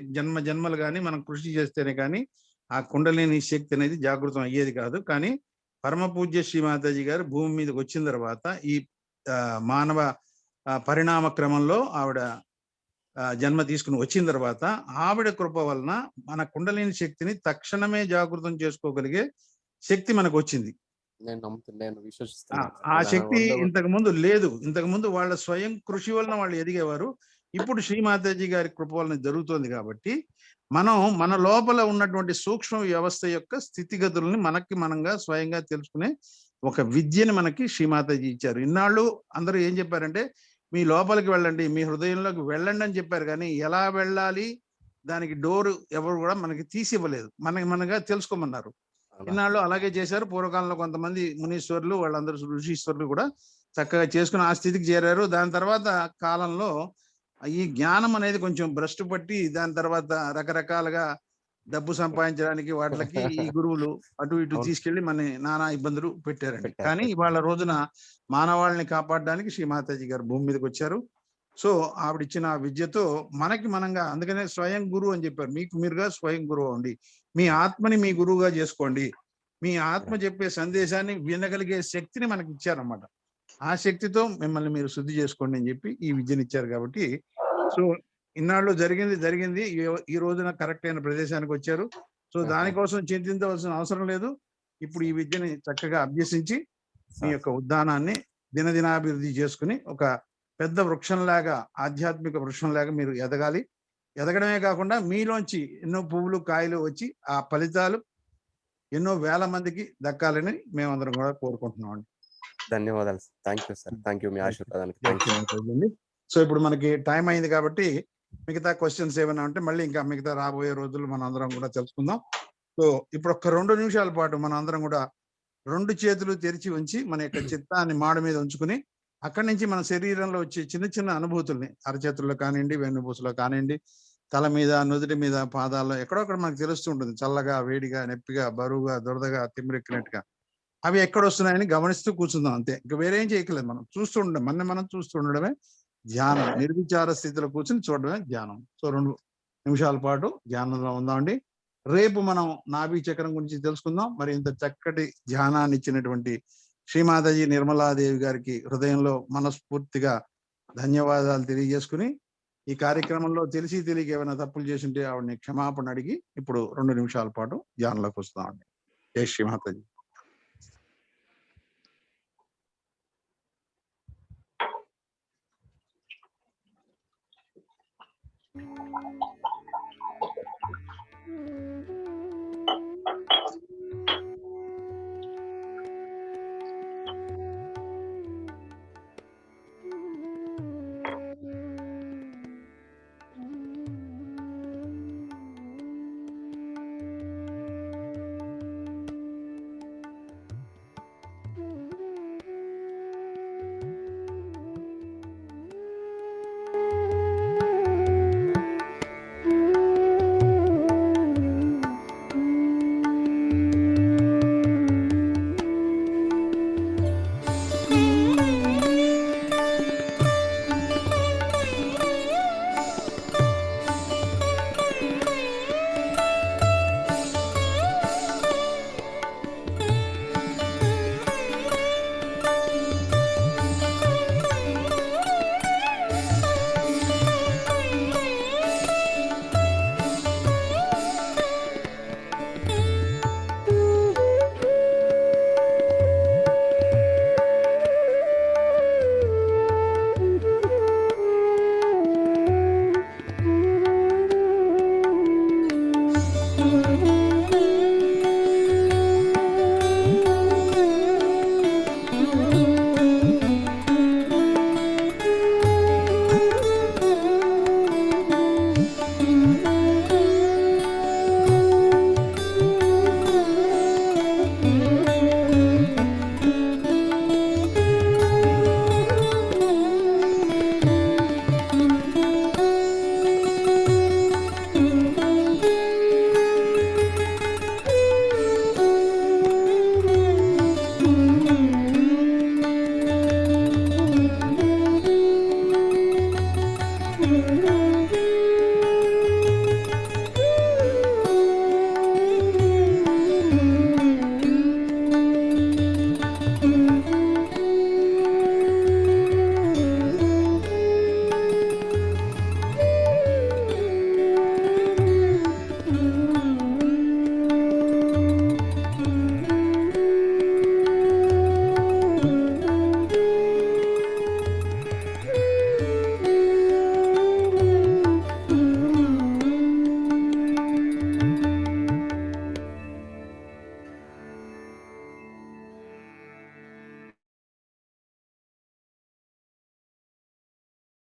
D: జన్మలు గాని మనం కృషి చేస్తేనే గాని, ఆ కుండలిని శక్తి అనేది జాగృతం అయ్యేది కాదు. కానీ పరమ పూజ్య శ్రీ మాతాజీ గారు భూమి మీదకొచ్చిన తర్వాత ఈ మానవ పరిణామ క్రమంలో ఆవిడ జన్మ తీసుకుని వచ్చిన తర్వాత ఆవిడ కృప వలన మన కుండలిని శక్తిని తక్షణమే జాగృతం చేసుకోగలిగే శక్తి మనకు వచ్చింది.
F: నేను విశ్వసిస్తున్నాను.
D: ఆ
F: నేను
D: శక్తి
F: 100
D: ఇంతకు ముందు లేదు. ఇంతకు ముందు వాళ్ళ స్వయం కృషి వలన వాళ్ళు ఎదిగేవారు. ఇప్పుడు శ్రీ మాతాజీ గారి కృప వలన జరుగుతోంది కాబట్టి మనం మన లోపల ఉన్నటువంటి సూక్ష్మ వ్యవస్థ యొక్క స్థితిగతుల్ని మనకి మనంగా స్వయంగా తెలుసుకునే ఒక విద్యని మనకి శ్రీ మాతాజీ ఇచ్చారు. ఇన్నాళ్ళు అందరూ ఏం చెప్పారంటే మీ లోపలికి వెళ్ళండి, మీ హృదయంలోకి వెళ్ళండి అని చెప్పారు. కానీ ఎలా వెళ్ళాలి, దానికి డోరు ఎవరు కూడా మనకి తీసి ఇవ్వలేదు. మనగా తెలుసుకోమన్నారు.
F: అవునా?
D: ఇన్నాళ్ళు అలాగే చేశారు. పూర్వకాలంలో కొంతమంది మునీశ్వరులు వాళ్ళందరూ ఋషీశ్వరులు కూడా చక్కగా చేసుకుని ఆ స్థితికి చేరారు. దాని తర్వాత కాలంలో ఈ జ్ఞానం అనేది కొంచెం భ్రష్టు పట్టి దాని తర్వాత రకరకాలుగా డబ్బు సంపాదించడానికి వాటికి ఈ గురువులు అటు ఇటు
F: అవును.
D: తీసుకెళ్లి మన నానా ఇబ్బందులు పెట్టారండి. కానీ
F: పెట్టారు.
D: ఇవాళ రోజున మానవాళిని కాపాడడానికి శ్రీ మాతాజీ గారు భూమి మీదకి వచ్చారు. సో ఆవిడిచ్చిన ఆ విద్యతో మనకి మనంగా అందుకనే స్వయం గురువు అని చెప్పారు. మీకు మీరుగా స్వయం గురువు అండి. మీ ఆత్మని మీ గురువుగా చేసుకోండి. మీ ఆత్మ చెప్పే సందేశాన్ని వినగలిగే శక్తిని మనకి ఇచ్చారన్నమాట. ఆ శక్తితో మిమ్మల్ని మీరు శుద్ధి చేసుకోండి అని చెప్పి ఈ విద్యని ఇచ్చారు కాబట్టి సో ఇన్నాళ్ళు జరిగింది. ఈ రోజున కరెక్ట్ అయిన ప్రదేశానికి వచ్చారు. సో దానికోసం చింతించవలసిన అవసరం లేదు. ఇప్పుడు ఈ విద్యని చక్కగా అభ్యసించి మీ యొక్క ఉద్దానాన్ని దినదినాభివృద్ధి చేసుకుని ఒక పెద్ద వృక్షంలాగా ఆధ్యాత్మిక వృక్షంలాగా మీరు ఎదగాలి. ఎదగడమే కాకుండా మీలోంచి ఎన్నో పువ్వులు కాయలు వచ్చి ఆ ఫలితాలు ఎన్నో వేల మందికి దక్కాలని మేమందరం కూడా కోరుకుంటున్నాం అండి.
F: ధన్యవాదాలు. Thank you sir. థాంక్యూ మీ ఆశీర్వాదానికి. థాంక్యూ.
D: సో ఇప్పుడు మనకి టైం అయింది కాబట్టి మిగతా క్వశ్చన్స్ ఏమైనా ఉంటే మళ్ళీ ఇంకా మిగతా రాబోయే రోజుల్లో మనం అందరం కూడా తెలుసుకుందాం. సో ఇప్పుడు ఒక్క 2 నిమిషాల పాటు మనం అందరం కూడా రెండు చేతులు తెరిచి ఉంచి మన యొక్క చిత్తాన్ని మాడ మీద ఉంచుకుని అక్కడి నుంచి మన శరీరంలో వచ్చే చిన్న చిన్న అనుభూతుల్ని అరచేతుల్లో కానివ్వండి, వెన్నుపూసలో కానివ్వండి, తల మీద, నుదుటి మీద, పాదాల్లో ఎక్కడొక్కడ మనకు తెలుస్తూ ఉంటుంది. చల్లగా, వేడిగా, నొప్పిగా, బరువుగా, దురదగా, తిమ్మిరెక్కినట్టుగా అవి ఎక్కడ వస్తున్నాయని గమనిస్తూ కూర్చుందాం అంతే. ఇంకా వేరేం చేయట్లేదు. మనం చూస్తూ ఉండడం, మనం చూస్తూ ఉండడమే ధ్యానం. నిర్విచార స్థితిలో కూర్చుని చూడడమే ధ్యానం. సో 2 నిమిషాల పాటు ధ్యానంలో ఉందామండి. రేపు మనం నాభి చక్రం గురించి తెలుసుకుందాం. మరి ఇంత చక్కటి ధ్యానాన్ని ఇచ్చినటువంటి శ్రీమాతాజీ నిర్మలాదేవి గారికి హృదయంలో మనస్ఫూర్తిగా ధన్యవాదాలు తెలియజేసుకుని, ఈ కార్యక్రమంలో తెలిసి తెలియక ఏమైనా తప్పులు చేసింటే ఆవిడని క్షమాపణ అడిగి ఇప్పుడు 2 నిమిషాల పాటు ధ్యానంలోకి వస్తామండి. జై శ్రీమాతాజీ.